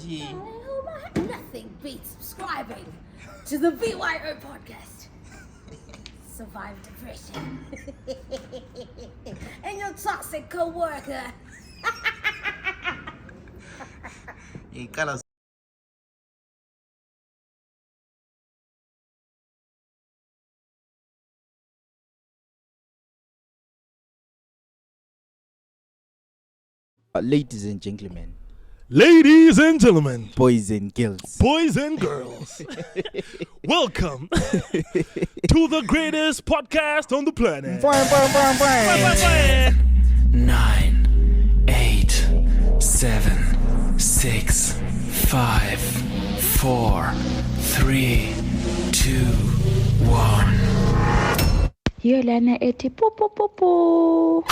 G. Nothing beats subscribing to the BYO podcast. Survive depression. And your toxic co-worker. Ladies and gentlemen, boys and girls, welcome to the greatest podcast on the planet. 9, 8, 7, 6, 5, 4, 3, 2, 1. Yolana eti po po po po.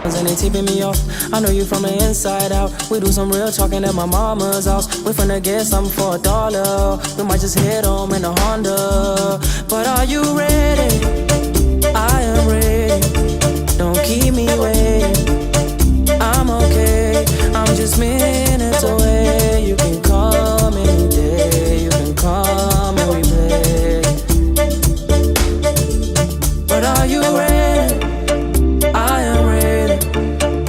And they tipping me off. I know you from the inside out. We do some real talking at my mama's house. We finna get something for $1. We might just hit home in a Honda. But are you ready? I am ready. Don't keep me waiting. I'm okay. I'm just minutes away. You can come any day. You can come and we play. But are you ready? I am ready.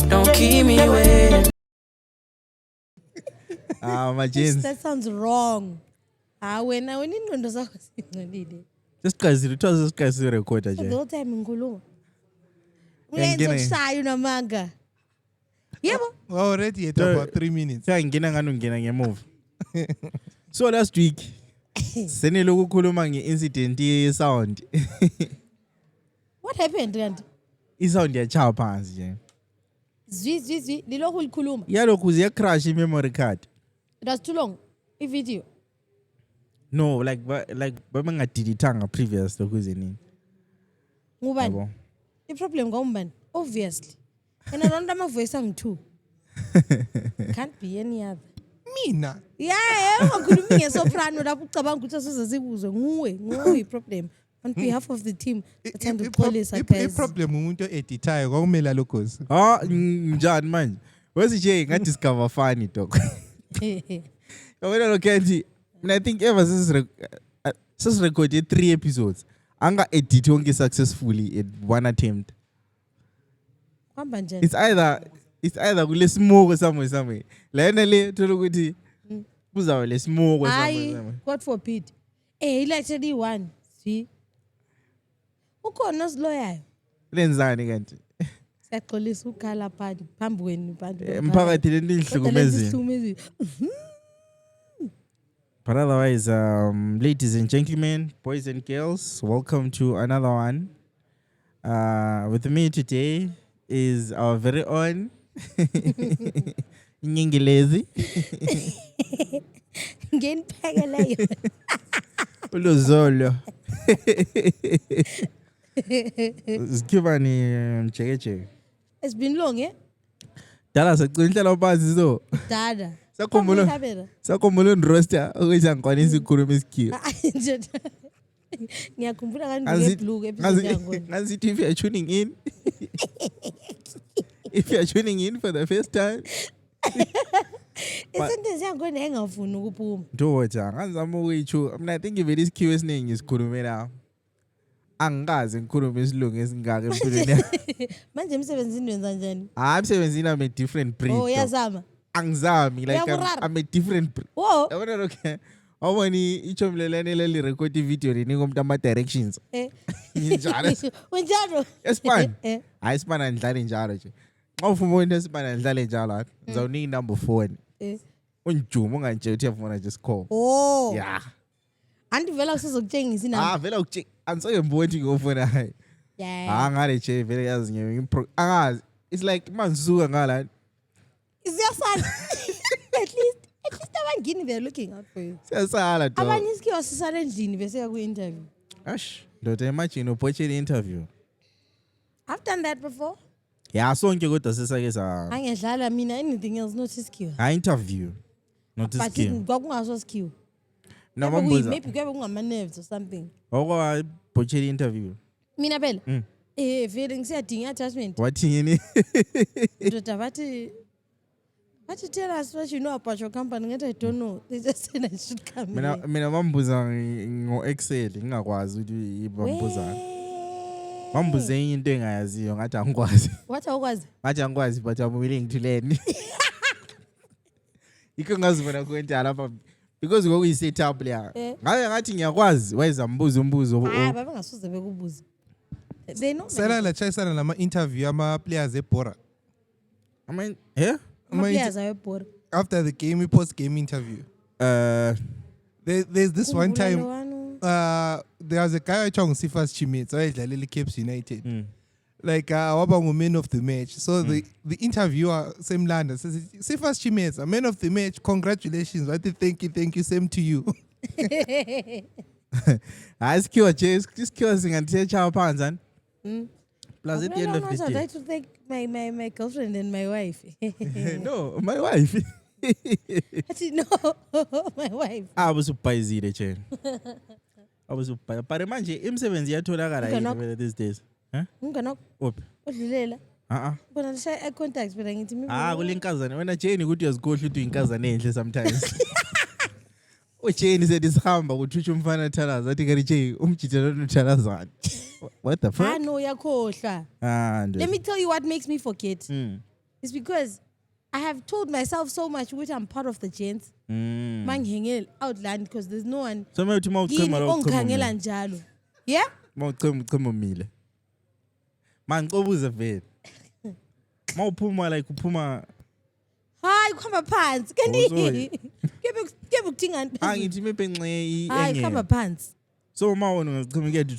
Don't keep me waiting. my jeans. That sounds wrong. When ingqondo zakho singcolile. Just guys, it was just guys record The aje. whole time ngikhuluma. Uyenza ukushaya unamanga. Yebo. We're already at about 3 minutes. Ngina ngemove. So last week, senele ukukhuluma nge-incident ye-sound. What happened kanti? I-sound yachaya phansi nje. Zwi lilokhu likhuluma. Yalokhu ziya-crash i-memory card. It was too long. I-video. No, like babengadilithanga previous lokhu zenini. Ngubani? I-problem ngawumbani? Obviously. And around my voice angu-2. Can't be any other. Mina. Yeah, ungakhulumi ngesoprano lapho ucabanga ukuthi asize sikuzwe nguwe i-problem. On behalf of the team, athanda ukuxolisa guys. I-problem umuntu editayo kwakumele alokhozi. Njani manje? Wesi nje ngadiscover funny dog. Yabona lo Kenji, I think ever since recorded 3 episodes, anga edit yonke successfully at one attempt. Kwamba njani? It's either kule smoke somewhere. Lena le thola ukuthi kuzabe le smoke somewhere. God forbid. Actually one. See? Ukhona siloyayo. Lenzani kanti? Siyaxolisa ukhala phambi kwenu bantu. Emphakathi lento ihlukumezile. But otherwise, ladies and gentlemen, boys and girls, welcome to another one. With me today is our very own Nyingilezi. Ngenipheleleyo. Uluzolo. Skibani mcheke. It's been long, eh? Dala sakuhlala phansi so. Dada. Sakhumbula roster ukuthi angikwanisi ukukhuluma isikhiwa. Ngiyakhumbula kanti ngeblue episode yango. Ngazithi if you are tuning in. If you are tuning in for the first time. Isentence yango engafuni ukuphuma. Ndoda ngazama ukuyitsho. Mina I think ivele isikhiwa esiningi isikhulume la. Angikaze ngikhulume isilungu esingaka empilweni. Manje emsebenzini wenza njani? Emsebenzini I'm a different breed. Oh, yazama. Angizami like I'm a different breed. Whoa. Yabona okay. Awubani ichomlelane leli record video lenika umuntu ama directions. Njalo. Unjalo. Espan. Hayi sipana ndlale njalo nje. Xa ufuna into esipana ndlale njalo ngizawunika number 4. Unjuma ungantshela ukuthi uyafuna just call. Oh. Yeah. Andivela usizokutshengisa inamba. Vela ukutshengisa. Angisayemboni ngofuna hayi. Yeah. Ngale nje vele yazi ngiye angazi. It's like manzuka ngala. Isiyasala. At least abangini they're looking out for you. Siyasala dog. Abanye isikhiwa sisala endlini bese ya ku interview. Ndoda imagine uphoche interview. I've done that before. Yeah, sonke kodwa sesake sa. Angedlala mina anything else not isikhiwa. Interview. Not isikhiwa. But kwakungaso isikhiwa. No mambuza. Maybe kube kungama nerves or something. Okwa phoche interview. Mina phela. Vele ngisiyadinga attachment. Wathi yini? Ndoda bathi Why you tell us what you know about your company? I don't know. They just said I should come mina here. bambuza ngo-Excel ngingakwazi ukuthi bambuzana. Bambuze into engayaziyo ngathi angikwazi. What was? Ngathi angikwazi but I'm willing to learn. Iko ngazibona kwenta lapha because ngoku yi-setup leya. Ngabe ngathi ngiyakwazi wayezambuza umbuzo. Baba ngasuze bekubuza. They know. Sela la chayisana nama interview ama players eBora. I mean, yeah? Players are bored. After the game, post game interview. There's this one time there was a guy chong Sifas Chimits, Lily Caps United. Like Wabangu man of the match. So the interviewer same land says Sifas Chimits, a man of the match, congratulations. I thank you, same to you. I skill just cursing and teach our pansan. Plus at the end of the I'd day. like to thank my girlfriend and my wife. No, my wife. I said, no, my wife. I was surprised the chain. I was surprised. But imagine him 7 years these days. Huh? Unganok. Up. Udlilela. But I say I contacts but I need to meet. Kulinkazana. When a chain good just go to inkazana sometimes. Chain said this hamba would teach him final tell us. I think I tell us. What the fuck? I know your kosha. Let me tell you what makes me forget. It's because I have told myself so much which I'm part of the gents. Man hangel outland because there's no one. So maybe tomorrow come yeah? Come on, Mile. Man, go with a vet. More puma like puma. Hi, come pants. Can you give a thing and I come pants. So, my one come get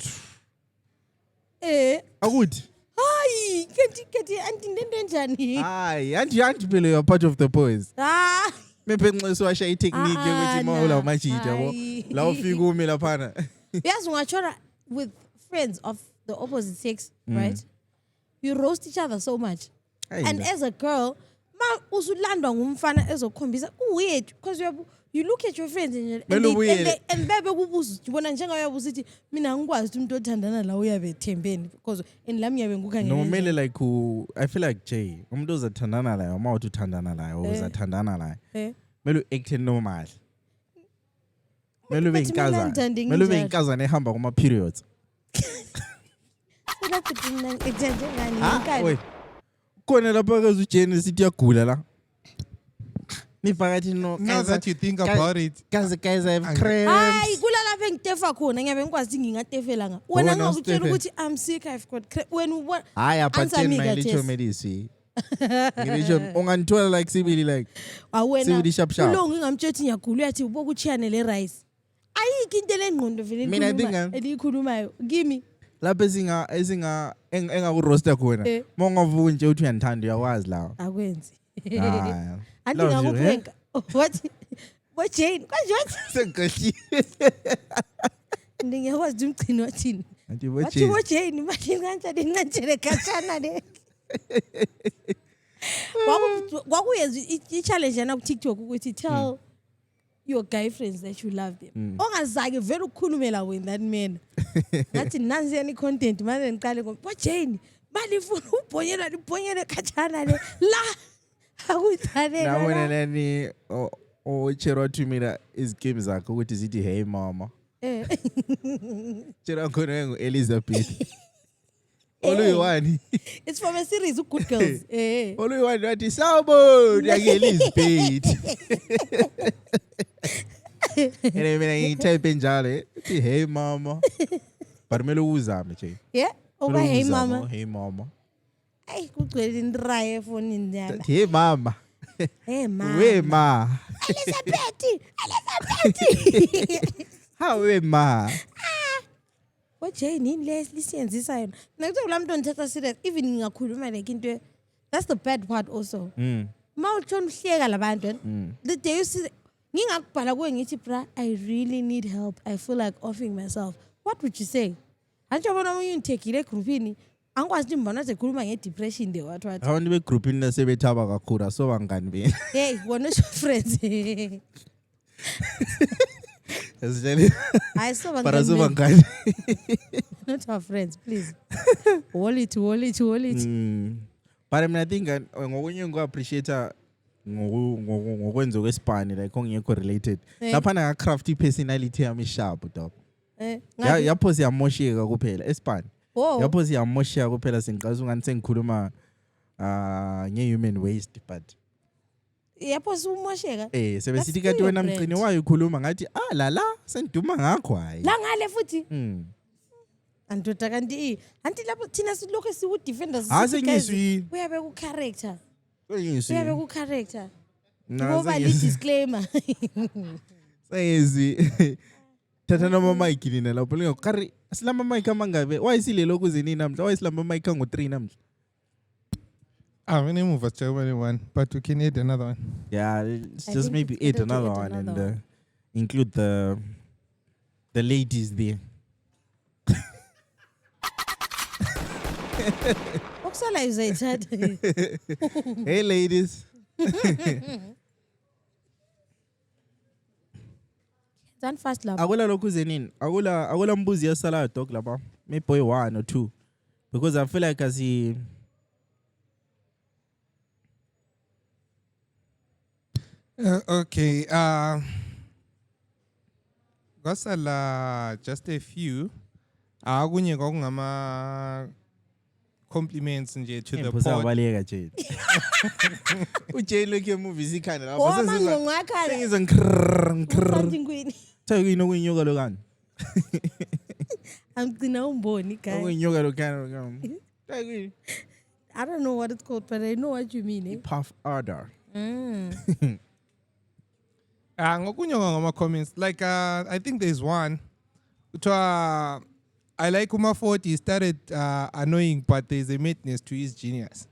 it. I would. Hi, get it, Auntie. Aye, Auntie Billy, you're part of the boys. Maybe so I shall technique with Mola Machita. Love Figu Milapana. Yes, with friends of the opposite sex, right? You roast each other so much. And as a girl, usulandwa ngumfana ezokhombisa weird because you look at your friends and bebe kubuza ubona njengayabuza ukuthi mina ngikwazi ukuthi umuntu othandana la uyabe thembeni because in lami yabe ngukhangela no mele like I feel like Jay umuntu ozathandana la uma uthi uthandana la uzathandana la mele act normal mele ube inkazana ehamba kuma periods Kona lapha kaze uJane sithi yagula la. Nifakathi no. Now that you think about it. Guys have cramps. Hayi kula lapha ngitefa khona ngiyabe ngikwazi ngingatefela nga. Wena ngakutshela ukuthi I'm sick I've got when what hayi aphatheni my little medicine. Ngilisho unganthola like sibili like. Awena kulonga ngingamtshethi ngiyagula uyathi uboku channel le rice. Ayikho into lengqondo vele elikhulumayo. Kimi lapha esinga engakuroaster khona mongavuka nje uthi uyanithanda uyakwazi lawo akwenzi anti ngakuphenka what Jane what sengathi ngiyakwazi umchini wathini anti what Jane manje kanjani ngincane khatshana le kwakuyenza i-challenge yana ku TikTok ukuthi tell your guy friends that you love them. Ongazake vele ukukhulumela with that man. Ngathi nansi any content manje ngiqale ngo Jane balifuna ubhonyela khatshana le la akuthanela. Nawona nani chero to me that is games zakho ukuthi zithi hey mama. Chero khona ngo Elizabeth. Oluyiwani. It's from a series of Good Girls. Oluyiwani wathi sawbo yake Elizabeth. Ene mina ngitype njalo uthi hey mama. Barmelo uzame nje. Yeah. Oba hey mama. Hey mama. Ay kugcwele indiraye phone indala. Hey mama. Hey mama. We ma. Elizabeth. How we ma. Jane lisiyenzisa yona. Nakuthi kulamntu ondithatha serious even ngingakhuluma like into that's the bad part also. Mawuthona uhleka labantu the day you see ngingakubhala kuwe ngithi bra I really need help. I feel like offing myself. What would you say? Antsho bona uyinthekile groupini angikwazi ukuthi mbona sekhuluma ngedepression de what. Abantu be groupini nasebethaba kakhulu so bangani beni. Hey, wona friends. I saw bangani. Not our friends, please. Wallet. But I mean, I think ngokunye ngo appreciate ngokwenza kwesibani like ongekho related. Lapha na crafty personality yami sharp dog. Yapho siyamosheka kuphela esibani. Yapho siyamosheka kuphela sengiqasa ungani sengikhuluma nge-human waste but yapho siumosheka sebesithi kanti wena mgcini wayo ukhuluma ngathi la senduma ngakho hayi la ngale futhi andoda kanti anti lapho thina silokho siwu-defenders sengizwi uyabe ku-character uyabe ku-character ngoba li-disclaimer sengizwi thatha nama-mike nina lapho lingakari silama-mike amangabe wayisilelo kuze nini namhla wayisilama-mike ango-3 namhla we need to move us to one, but we can add another one. Yeah, let's just maybe add another one and include the ladies there. Hey ladies. Done fast love. Akula lokhu zenini. Akula mbuzi yasala dog lapha. Maybe 1 or 2. Because I feel like Okay. Kwasala just a few. Akunye kwakungama compliments nje to the pod. Baleka Jane. Ujane lokho movies ikhanda lapho Thayini okuyinyoka lokani. Angcina umboni guys. Okuyinyoka lokani. Thayini. I don't know what it's called, but I know what you mean. Puff Adder. Ngokunyoka ngama comments like I think there's one I like Uma 40 started annoying but there's a madness to his genius.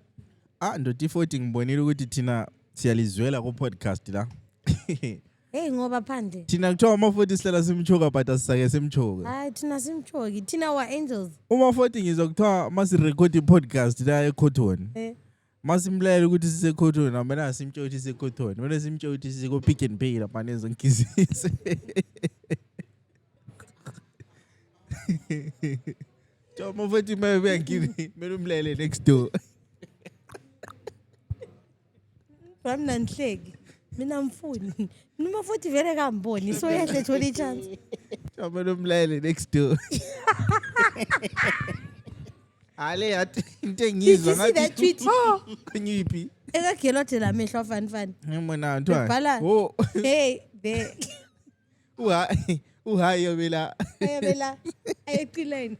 Ndoti 40 ngibonile ukuthi thina siyalizwela ku podcast la. Hey ngoba phande. Thina kuthiwa Uma 40 sihlela simchoka but asisake simchoka. Hayi thina simchoki thina wa angels. Uma 40 ngizwa kuthiwa masi record i-podcast la eCotton. Masimlayela ukuthi sise Cotton amena simtsho ukuthi sise Cotton wena simtsho ukuthi sise ko Pick and Pay lapha nezo nkizisi Joma futhi mabe yangini mina umlele next door Bamna nhleki mina mfuni noma futhi vele kamboni so yahle thola ichance Joma umlele next door Ale yathi into engizwa ngathi Kanyiphi Ekagelote la mehlo fanfani Ngimona ntwana Oh hey be Uhayo bela ayecileni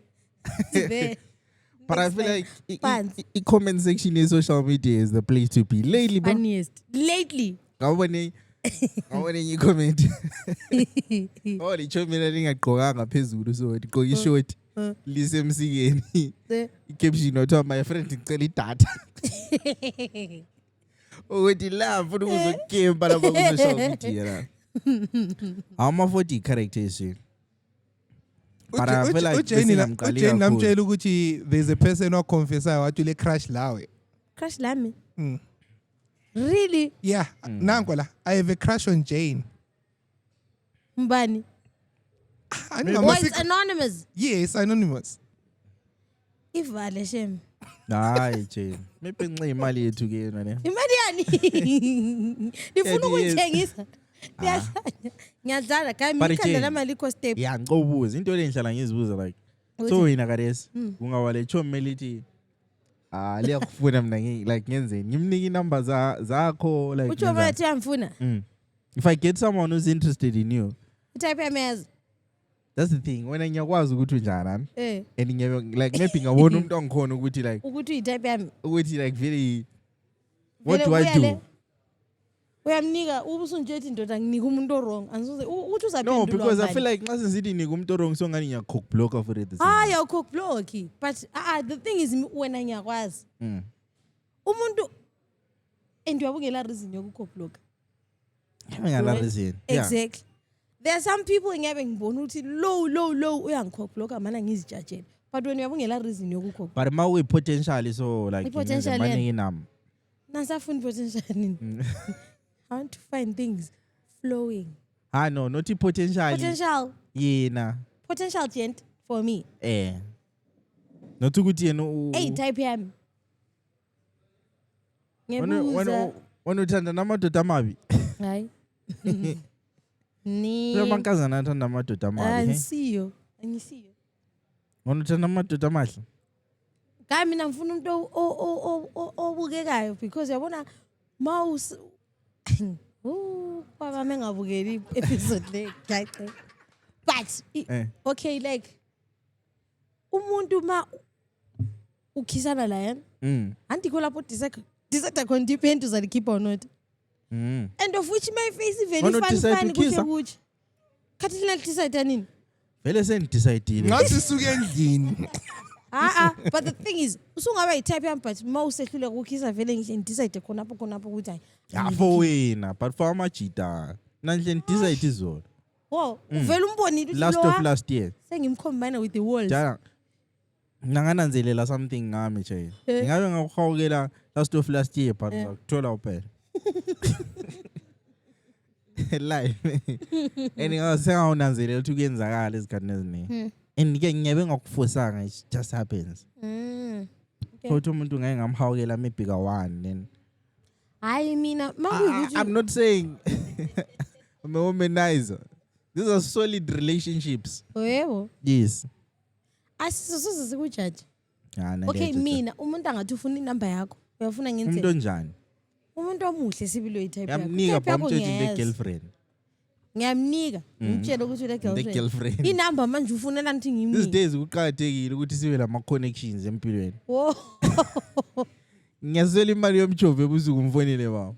But I feel like the comment section in social media is the place to be lately bro. Lately Ngawubone i-comment licho mina lingagqokanga phezulu so ligqoka ishort lisemsikeni i-caption othiwa my friend ngicela idatha ukuthi la mfuna ukuzokemba lapha ku-social media la ama-40 characters but I feel like Ujane namtshela ukuthi there's a person oconfessayo wathi le crush lawe crush lami really yeah nango la I have a crush on Jane mbani it's anonymous yes anonymous ivale shem hayi Jane maybe nxa imali yethu ke yena ne imali yani nifuna ukuyithengisa ngiyadlala kami ikhanda lamali ikho step ya ngicobuza into lenhlala ngizibuza like so wena kadesi ungawale chomme lithi liyakufuna mina like ngenzeni ngimnika inamba zakho like uthi wathi uyamfuna if I get someone who's interested in you type yameza that's the thing wena ngiyakwazi ukuthi unjani and ngiyabe like maybe ngabona umuntu ongikhona ukuthi like ukuthi type yami ukuthi like very what do I do uyamnika ubusunjethi indoda nginika umuntu wrong angisoze uthi uzaphendula no because I feel like nxa senzithi nika umuntu wrong so ngani ngiyacock blocker for it ya cock block but the thing is wena ngiyakwazi umuntu endiyabungela reason yokucock blocker ngala reason exactly there are some people ngiyabe ngibona ukuthi low uyangicock blocker mana ngizijajela but wena uyabungela reason yokucock but ma uyi potential so like money inam nasafuni potential nini I want to find things flowing. No, not potential. Potential. Yeah, potential gent for me. Not too good, you know. Hey, type him. When Wena uthanda namadoda amabi. Hayi. Ni. Amankazana athanda amadoda amabi. Angisiyo. Wena uthanda amadoda amahle. Ka mina ngifuna umuntu obukekayo because yabona mouse baba mengabukeli episode le gaxe. But okay, like umuntu ma ukhisana la yena anti ko lapho decide khona depend uzalikhipha or not. And of which my face is very fun kuhle. Khathi lina decide nini? Vele sendecide. Ngathi suke endlini. But the thing is usungaba yi-type yami but ma usehlule ukukhisa vele ngisho decide khonapho ukuthi hayi. Yeah, for wena, but for amajita. Nanje decide izolo. Wo, uvela umbonile ukuthi Last of last year. Sengimcombine with the walls. Ja. Nangananzelela something ngami nje. Ngabe ngakuhawukela last of last year but ngakuthola uphela. Live. Sengawnanzelela ukuthi kuyenzakala ezikhathini eziningi. And ke ngiyabe ngakufosanga, it just happens. Kodwa umuntu ngeke ngamhawukela maybe ka1 then. Hayi mina I'm not saying I'm a womanizer. These are solid relationships. Yebo. Yes. Asisoze sikujaji. Yeah, okay, mina umuntu angathi ufuna inamba yakho. Uyafuna ngenze. Umuntu onjani? Umuntu omuhle sibilo i-type yakho. Yamnika bamtshela le-girlfriend. Ngiyamnika. Ngitshela ukuthi le-girlfriend. Inamba manje ufunela ngithi ngimnike. These days kuqhakathekile ukuthi sibe lama connections empilweni. Wo. Ngiyazwela imali yomjove ebusuku umfonile baba.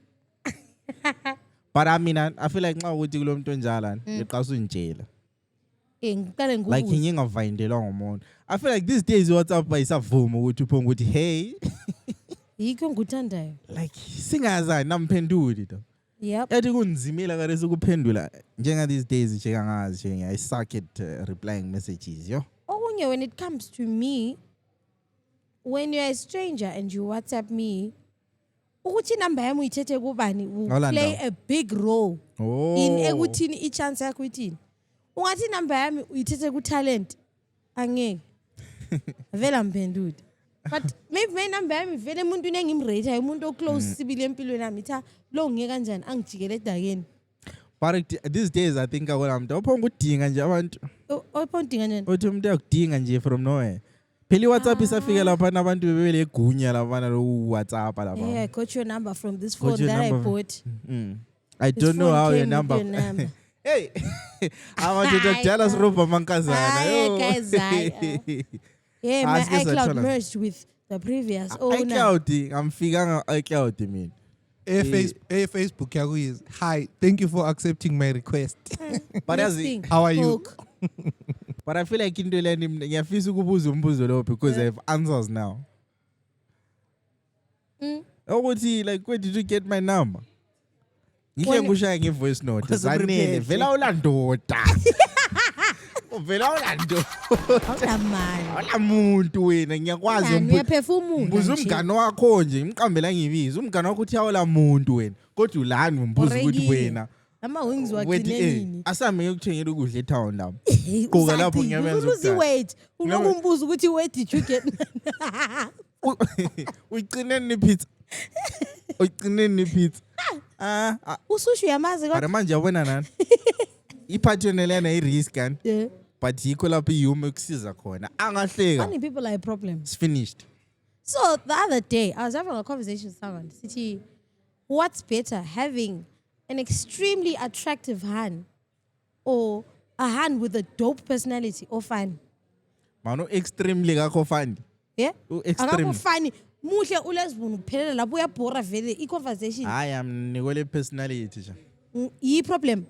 But I mean, I feel like nxa ukuthi kulomuntu onjala ngiqasa unjela. Ngiqale ngokuthi. Like ngingavayindelwa ngomuntu. I feel like these days WhatsApp bayisavuma ukuthi uphonga ukuthi hey. Yikho ngikuthandayo. Like singazani namphenduli to. Yep. Yathi kunzimela kare ukuphendula njenga these days nje kangazi nje I suck at replying messages yo. Okunye when it comes to me, when you're a stranger and you WhatsApp me, ukuthi inamba yami uyithethe kubani will play a big role in ekuthini i-chance yakho ithini. Ungathi inamba yami uyithethe ku-talent angeke vele mphendule. But maybe my number yami vele umuntu engimrate umuntu oclose sibili empilweni yami itha lo ngeke kanjani angijikele edakeni. But these days I think akwamntu ophonga udinga nje abantu. Ophonga udinga njani? Uthi umuntu uyakudinga nje from nowhere. Pheli WhatsApp isafika lapha abantu bebele gunya labana lo WhatsApp lapha. Yeah, I got your number from this phone that I bought. I don't know how your number. Hey. Abantu bakudala siroba mankazana. Guys, yeah, my iCloud merged with the previous owner. iCloud, ngifika iCloud mina. Facebook yakho is hi, thank you for accepting my request. But how are you? But I feel like into le ngiyafisa ukubuza umbuzo lo because I have answers now. Ukuthi like where did you get my number? Ngihle ngushaya ngevoice note. Zanele vela ulandoda. Vela ulandoda. Awula muntu wena ngiyakwazi umbuzo umngane wakho nje imqambela ngibiza umngane wakho uthi awula muntu wena kodwa ulani umbuzo ukuthi wena ama wings wagcine nini asami ngikuthengela ukudla etown lapho qoka lapho ngiyabenza ukuthi wait uloku umbuzo ukuthi where did you get uyigcine ni pizza uyigcine ni pizza usushi yamazi kodwa manje yabona nani iphathone lena i-risk kan but yikho lapho iyume ukusiza khona angahleka funny people are a problem. It's finished. So the other day I was having a conversation with someone. City, what's better, having an extremely attractive hand or a hand with a dope personality or fun? Mano extremely kakho fun. Yeah? Extreme. Funny. Muhle ulezibunu kuphelela lapho uyabhora vele i-conversation. I am nikole personality ja. Yi problem.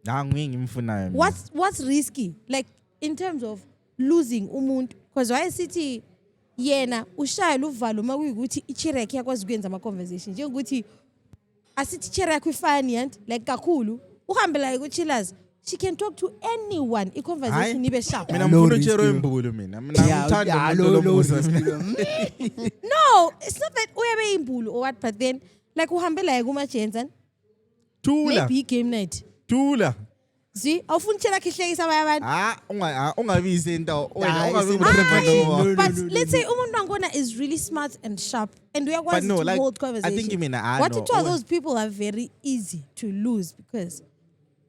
Ngimfunayo. What's risky? Like in terms of losing umuntu because why sithi yena ushayela uvalo makuyikuthi ichira yakhe yakwazi ukwenza ama conversation njengokuthi asithi ichira yakhe ifani and like kakhulu uhambela ikuchillers she can talk to anyone I conversation ibe sharp. Mina ngifuna uchero embulu mina ngithanda lo musa. No, it's not that uyabe imbulu or what but then like uhambela kuma gents and Tula. maybe game night. Tula. See, awufuna utshela khihlekisa abanye abantu. Ungabi isenta. But let's say umuntu wangona is really smart and sharp and uyakwazi no, to like, hold I conversation. think you mean What to tell those people are very easy to lose because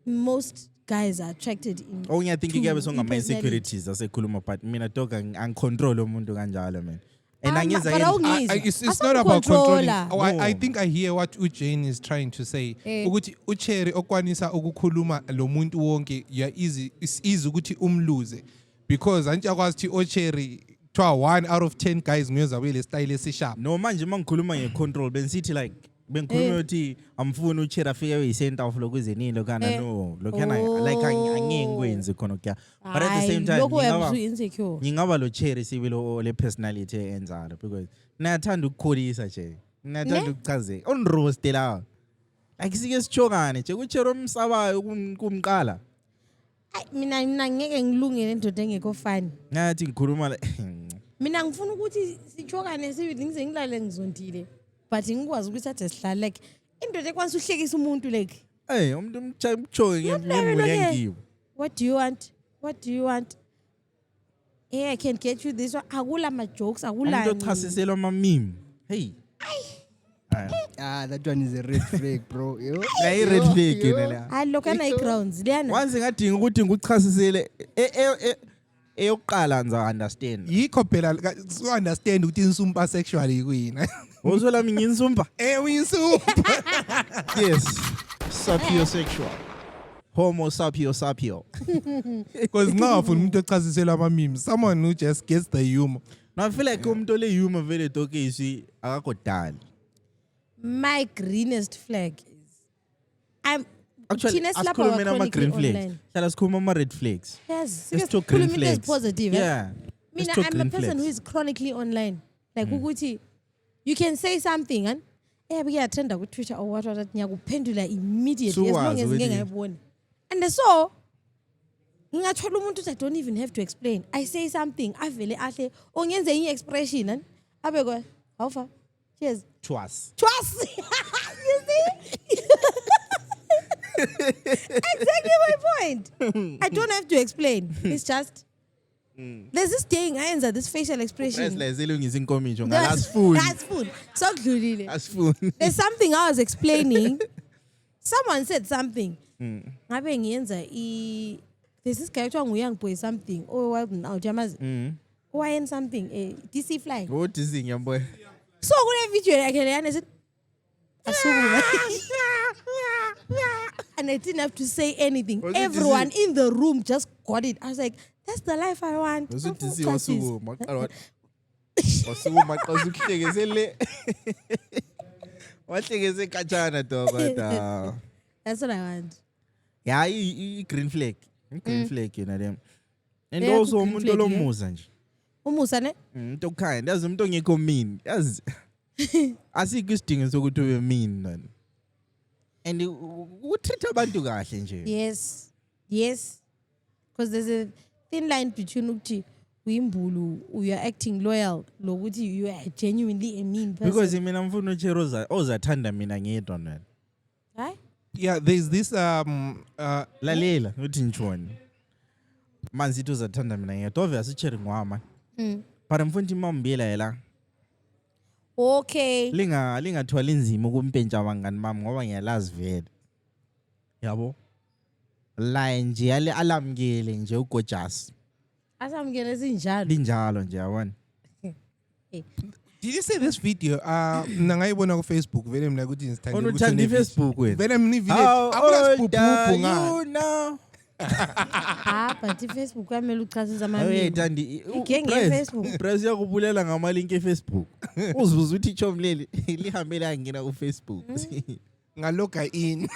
most guys are attracted in. I think to kuyabe songa personality. insecurities asekhuluma but mina dog angicontrol umuntu kanjalo man. And But angenza It's not about controlling. Controller. Oh, I think I hear what Ujane is trying to say. Ukuthi uCherry okwanisa ukukhuluma lo muntu wonke it's easy ukuthi umluze because antsha kwazi uCherry twa 1 out of 10 guys ngiyozabe le style esisharp. No manje mangikhuluma ngecontrol bensithi like bengikhuluma ukuthi amfuni uCherry afike uyisenta of lokuzenilo kana no lokhana like angengikwenzi khona kya but at the same time lokho uyabe insecure. ngingaba lo Cherry sibilo le personality enzalo because nayathanda ukukholisa nje nayathanda ukuchazeka on roast la like sike sichokane nje kuCherry omsabayo kumqala Mina ngeke ngilungele indoda engekho fani. ngathi ngikhuluma Mina ngifuna ukuthi sichokane sibili ngize ngilale ngizondile. But ngikwazi ukuthi athe sihlale like indoda ekwanisa uhlekisa umuntu like hey umuntu umchoke ngemuli yangiwo. What do you want? What do you want? I can get you this one. Akula ma jokes, akula. Umuntu ochasiselwa ama meme. Hey. That one is a red flag, bro. Ay red flag yena la. Alokana grounds liyana. Once ngadinga ukuthi ngikuchasisele eyokuqala ngiza understand. Yikho phela so understand ukuthi insumpa sexually kuyina. Uzwela mina insumpa? Uyinsumpa. Yes. Sapiosexual. Homo sapio. Because now for umuntu ochasiselwa ama memes, someone who just gets the humor. Now I feel like umuntu ole humor vele toke isi akakodala. My greenest flag is Actually, asikhulume nama green flags. Hlala sikhuluma ama red flags. Yes, let's talk green flags. Is positive. Yeah. Mina, I'm a person who is chronically online. Like ukuthi you can say something and beyatrenda ku Twitter or what ngiyakuphendula immediately as long as ngeke ngayibona. And so ngingathola umuntu I don't even have to explain. I say something avele ahle ongenze enye expression and abekwe awufa. Cheers. Twice. You see? Exactly my point. I don't have to explain. It's just there's this thing I answer this facial expression. That's food. That's food. So gludile. That's food. There's something I was explaining. Someone said something. Ngabe ngiyenza there's this guy who young boy something. Oh well now jamazi. Why something DC fly. What is in your boy? So kule video I said and I didn't have to say anything. Everyone in the room just got it. I was like, that's the life I want. Was it That's what I want. Yeah, green flag. Green flag, you know them. And Yeah, also green umuntu flag, lomusa nje. Umusa ne? Umuntu kind. Yazi umuntu ongekho mean. Yazi asikho isidingo sokuthi ube mean nani. And utreat abantu kahle nje. Yes. Because there's a thin line between ukuthi uyimbulu, you are acting loyal, lokuthi you are genuinely a mean person. Because mina mfuna uCherry ozathanda mina ngedwa nani. Hayi? Yeah, there's this Lalela uthi njoni. Manzi itu uzathanda mina ngedwa. Obviously uCherry ngwama. But mfuna ukuthi mambiyela yela. Okay. Lingathwala inzima ukumpentsha abangani bami ngoba ngiyalazi vele. Yabo? La nje alamkele nje ugorgeous. Asamkele sinjalo. Linjalo nje yabona. Did you see this video? Mina ngayibona ku Facebook vele mina ukuthi ngithanda Uthanda Facebook wena. Vele mina village akulaziphuphu ngani. You know. But Facebook kwamele uchasisa ama Hey Tandi, Facebook. Press yakubulela ngama link eFacebook. Uzibuza uthi chomleli lihambe la ngena ku Facebook. Ngaloga in.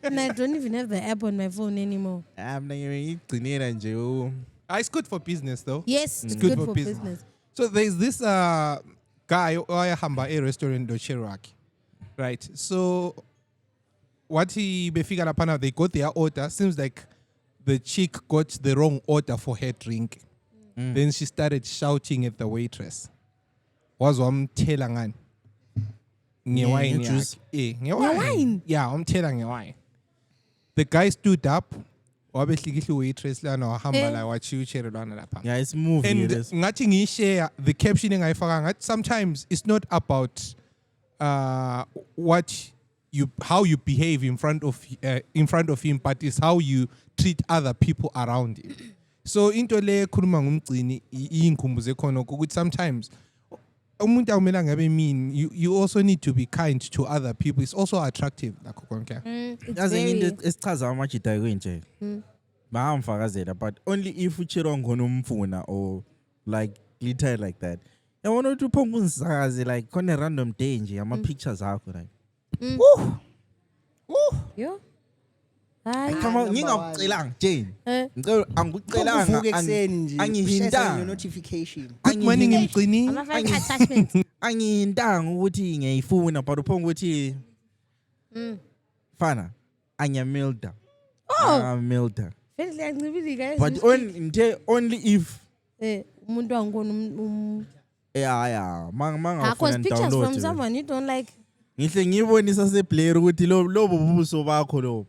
And I don't even have the app on my phone anymore. Mina ngiyigcinela nje. It's good for business though. Yes, it's good for business. So there's this guy oyahamba a restaurant do Cherokee. Right. So what he befika lapana, they got their order. Seems like the chick got the wrong order for her drink. Then she started shouting at the waitress. Was wamthela ngani? Ngewine juice. ngewine. Yeah, wamthela ngewine. The guy stood up wabehlikihla waitress lana wahamba la wachiya ucherry lwana lapha. Yeah, it's movie. And ngathi ngishare the caption engayifaka ngathi sometimes it's not about how you behave in front of him, but it's how you treat other people around him. So into le ekhuluma ngumgcini ingikhumbuze khona ukuthi sometimes umuntu awumela ngabe mean, you also need to be kind to other people. It's also attractive lakho konke. Yazi into esichaza amajita kwenje. Bahamfakazela, but only if uchiro ngona umfuna or like glitter like that. Yabona ukuthi uphonga unsakaze like khona random day nje ama pictures akho like. Yo. Come on, ngingakucelanga Jane. Ngicela Uvuke angikucelanga ekseni nje. angihintanga Your notification. Good morning Mgcini. Ama-fake attachments. angihintanga ukuthi ngiyayifuna but uphonga ukuthi fana anyamilda. Milda. Vele yancibili guys. But only if Umuntu wangona yeah manga cause ufuna pictures from download. someone you don't like. Ngihle ngibonisa seplayer ukuthi lobo bubuso bakho lobo.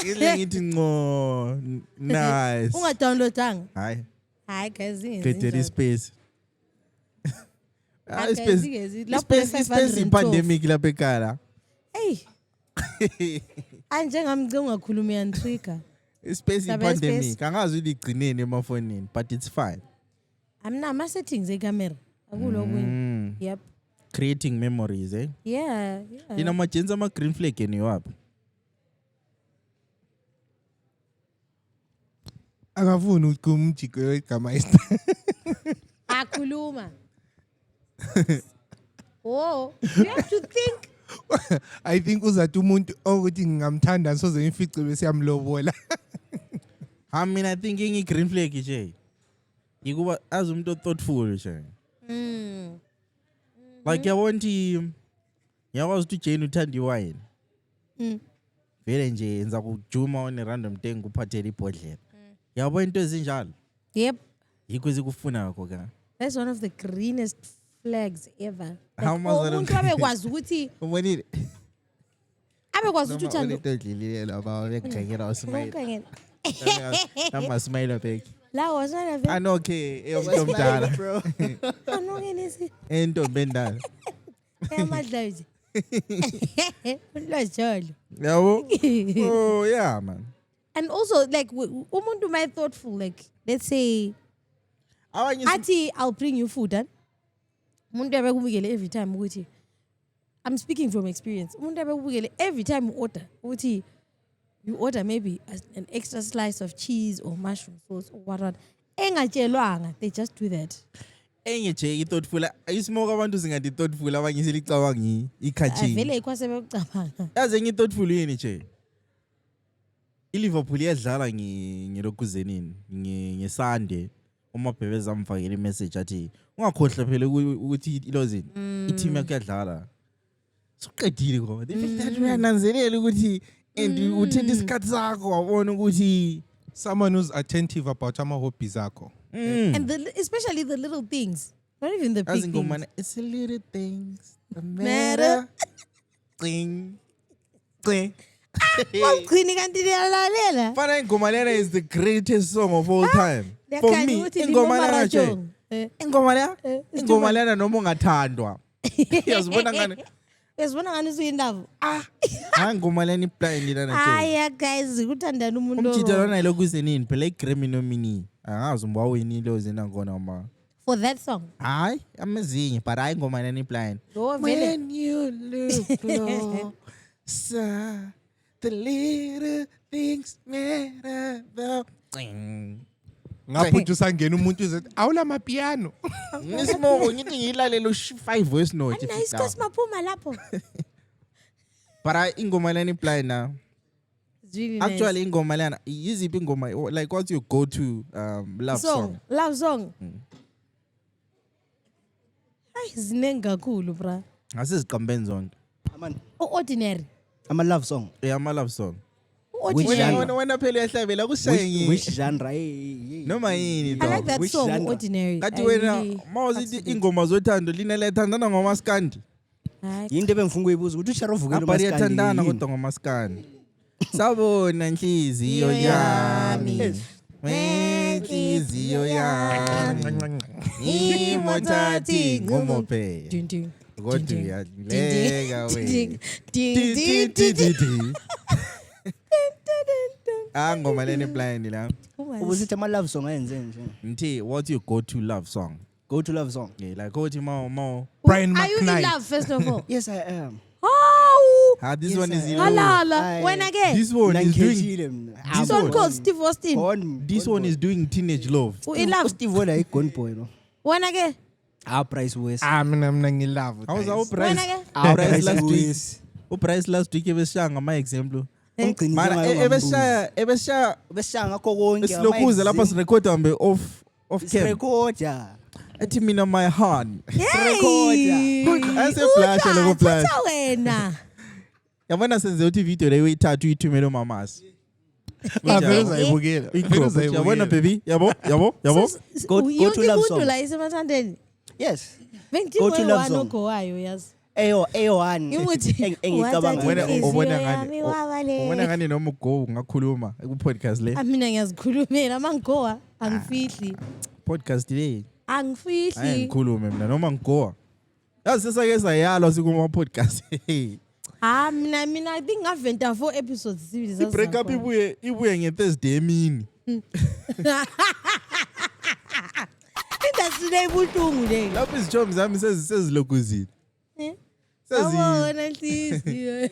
Ngihle ngithi ngo nice. Ungadownloadanga. Hayi Guys, get space. Space ipandemic lapha ekhaya. Hey. Anjengamgce ungakhuluma yantrigger. Space ipandemic angazi uligcineni emafonini but it's fine. Ama settings eCamera. Akulo kunye. Yep. Creating memories, eh? Yeah. Ina majenzi ama green flag eniyo wapi? Akafuni ukumjiko igama Akhuluma. Oh, you have to think. I think uzathi umuntu ukuthi ngingamthanda soze ngifice bese yamlobola. I mean I think ingi green flag nje. Yikuba as umuntu thoughtful nje. Like yabonti yakwazi ukuthi Jane uthanda iwine. Vele nje yenza kujuma on random day nguphathela ibhodlela. Yabo into ezinjalo. Yep. Yikho ezikufuna ngakho ka. That's one of the greenest flags ever. How much umuntu abekwazi ukuthi ubonile abekwazi ukuthi uthando. Utodlilile laba bekugcekela usmile. Nama smile back. La wasana vele. Anoke eyomdala bro. Anoke nesi. Entombi endala. Eyamadlazi. Unlojolo. Yabo? Oh yeah man. And also like umuntu may thoughtful like let's say Ati I'll bring you food and umuntu abekubukele every time ukuthi I'm speaking from experience. Umuntu abekubukele every time you order ukuthi you order maybe an extra slice of cheese or mushroom sauce or whatever. Engatshelwanga, they just do that. Enye nje ithoughtful ayismoke abantu singathi thoughtful abanye selicabanga ikhatshini. Vele ikwase bekucabanga. Yazi enye thoughtful yini nje. iLiverpool iyadlala ngelokuzenini ngeSunday uMabhebe zamfakela imessage athi ungakhohlwa phela ukuthi ilozini i-team yakhe yadlala. Suqedile ngoba the fact that uyananzelela ukuthi and uthethe isikhathi sakho wabona ukuthi someone who's attentive about ama hobbies akho. And especially the little things. Not even the big things. It's the little things that matter. Cling. Fana ingoma lena is the greatest song of all time. For me, ingoma lena nje. Ingoma lena noma ungathandwa. Yazibona ngani? Yazibona ngani usuyindaba? Ingoma lena iblind lena nje. Aya guys, ukuthandana umuntu. Umjida lona ilokuzenini phela iGrammy nominee. Angazi umba winile ozina ngona ma. For that song. Hayi, amazingi but hayi ingoma lena iblind. When you look closer, the little things matter. Ngaphuthusa ngena umuntu uzothi awula mapiano. Ngisimo ngithi ngilalela u5 voice note. Nice cause maphuma lapho. Para ingoma lena iblind na. Really actually ingoma lena yiziphi ingoma like what's your go to love song? Love song. Hayi zinengi kakhulu bra. Asiziqambeni zonke. Ordinary. I'm a love song. Yeah, I'm a love song. Wena phela uyahlabela kushaye Which genre? Noma yini I like that song Ordinary. Kathi wena mawuzithi ingoma zothando lina lethandana ngomaskandi. Hayi. yinto ebengifuna ukuyibuza ukuthi ushara uvukele Ngapha iyathandana umaskandi kodwa ngomaskandi. Sabona inhliziyo yami. Inhliziyo yami. Imothathi ngomophe. Ding, ding. Kodwa Ding, ding. uyaleka we. Ding, ding, ding, ding. Ngoma leni blind la. ubusithi ama-love song ayenze nje Nti, what's your go-to love song? go to love song Yeah, like Koti Mo. Brian Are you in McKnight. love first of all? yes I am Oh, This Yes, one is I you. am. halala. Aye. When again? This one is doing. Nangikhetshile mina. This one called Steve Austin. This one is doing teenage love. Who in love? Steve Wonder i-gone boy no When again? Price West Mina ngilove. How's our When price? again? Price last week. West Price last week ebeshanga ama example. ungcinise Mara ngayo ebeshaya besishaya ngakho konke silokuza lapha sirecorda hambe off cam. sirecorda Ethi mina my heart. Hey. Aseflash lokho flash. Uthatha wena. Yabona senze uthi video leyo uyithatha uyithumela umamasi. Vele uzayibukela. Vele Yabona baby, yabo. Go to love Umuntu song. la isemathandeni. yes Bengithi Go to love wena song. ogowayo yazi. eyo-one Ngimuthi engicabanga Wena Inhliziyo ubona yami ngani? wabale. Ubona ngani noma ugo ngakhuluma ku podcast le? Mina ngiyazikhulumela mangigowa angifihli. Podcast le. Angifihli. Ngikhulume mina noma ngigowa. Yazi sesake sayalwa sikuma podcast. Mina I think ngaventa 4 episodes sibili zazo. Break up ibuye ngeThursday emini. Industry le ibuhlungu le. Lapho izitshomi zami sezilokuzini. Awona inhliziyo.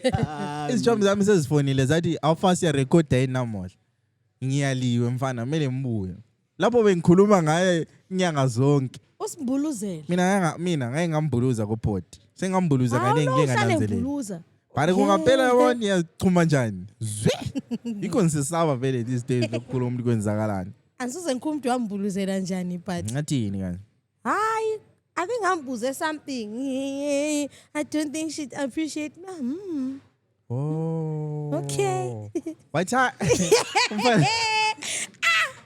Izitshomi zami sezifonile zathi awufasi ya record yini namuhla. Ngiyaliwe mfana mele ngibuye. Lapho bengikhuluma ngaye inyanga zonke. Usimbuluzela. Mina ngaye ngambuluza ku pod. Sengambuluza ngale ngingananzeleli. Ngibuluza. Bari kungaphela yabona iyachuma njani. Zwe. Yikho ngisesaba vele these days lokukhuluma umuntu kwenzakalani. Anisuze ngikhumntu wambuluzela njani but. Ngathini kanje? Hayi, I think ngambuze something. I don't think she'd appreciate me. Oh. Okay. Wacha.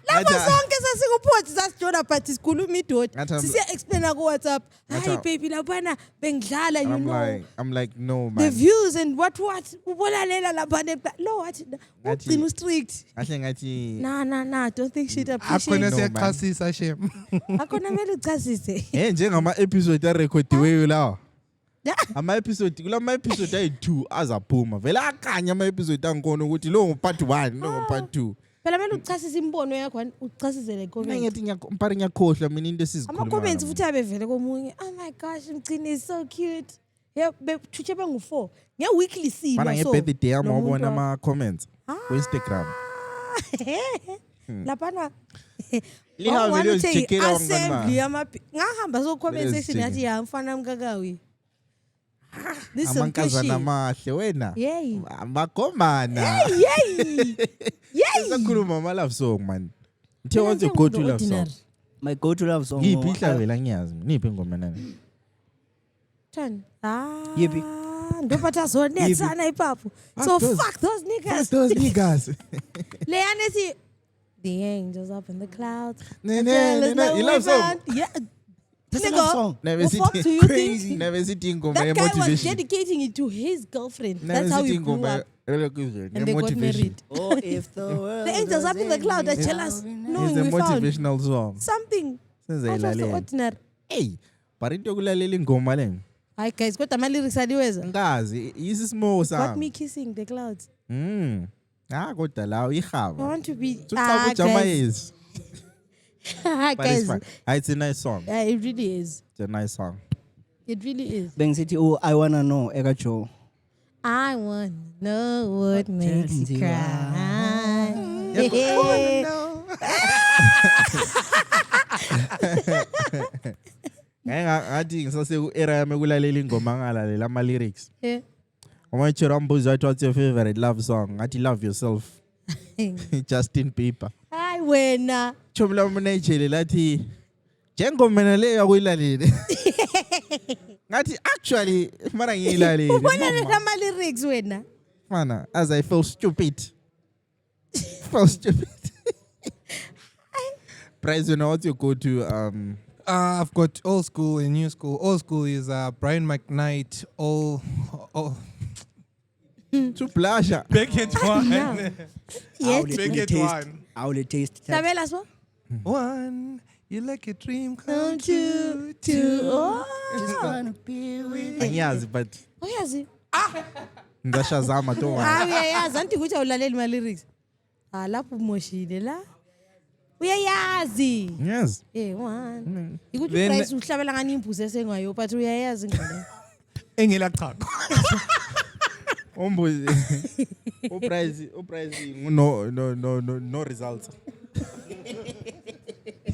Lapho sonke sasikuphoti sasijona but sikhuluma idoda. Ngathi- Sisiya explain ku WhatsApp. Hi Ngathi- baby laphana bengidlala you know. I'm like no The man. views and what ubolalela laphana lo what Ngathi- ugcina strict. Kahle ngathi Nah, don't think she'd appreciate. Akhona No, man. siyachasisa shem. Akhona mele uchasise. njengama episode arecordiweyo lawa. Ama episode kulama episode ayi2 azaphuma. Vele akanya ama episode angikona ukuthi lo part 1 lo part 2. Phela mele uchasise imbono yakho uchasise le comment. Ngithi mpari ngiyakhohlwa mina into esizikhuluma. Ama comments futhi abevele komunye. Oh my gosh, Mgcini is so cute. Yeah, bethutshe bengu4. Nge weekly sima Mana so. ngebirthday yami lo wabona muntu ama comments ku Instagram. Laphana Lihambe liyozicheckela wangani ma. assembly ngahamba so comment section Liyozicheck. yathi ya mfana mkakawi. This is Amankazana some amahle wena. Yay. Magomana. Yay. Yay. Sakhuluma ama love song man. Ngithe what's your go to love song? my go to love song Ngiphi ihlavela ngiyazi. Niphi ingoma nani? Turn. Yiphi? Ndophatha zone sana ipapu. So those- fuck those niggas. Those niggas. Leanne si the angels up in the clouds. Ne, Jealous ne, no you love way song? round. Yeah. That's a Nigga, love song. Never what see fuck it. do you Crazy. think? Never see ingoma That ye guy was motivation. dedicating it to his girlfriend. Never That's how see he grew ingoma up. and And they got married. Oh, if the world The angels up in the cloud are jealous. It's Knowing a we found motivational song. something Senze out of the ilalela. ordinary. Hey, but into yokulalela ingoma le. Hi guys, kodwa ama lyrics adiweza. Ngazi, yisi small Got sound. me kissing the clouds. Kodwa lawo I ihaba. want to be Sucha ujama yes. But it's guys. fine. It's a nice song. Yeah, it really is. It's a nice song. It really is. bengisithi I wanna know eka Joe I want to know what makes turns you you cry. Ngathi ngisase ku era yami kulalela ingoma ngalalela ama lyrics. Yeah. Uma chira mbuzo wathi what's your favorite love song? Ngathi love yourself. Justin Bieber. Hayi wena. Chomla mnejele lathi njengomena leyo akuyilalele. Ngathi actually mara ngiyilalele. Ubona lama lyrics wena. Mana as I feel stupid. Feel stupid. Price, you know what you go to I've got old school and new school. Old school is Brian McKnight. To pleasure. Beckett one. Yes. Beckett one. I will taste that. Hlabela so. One. You like a dream come Come true. true. Oh. Just wanna be with Angiyazi but Uyazi? ngashazama to one. Uyayazi anti ukuthi awulaleli ma lyrics. Lapho umoshile la. Uyayazi. Yes. One. Ikuthi Then- price uhlabela ngani imbuzi esengayo but uyayazi ngene. Engela chako. Umbuzi. Uprice no results.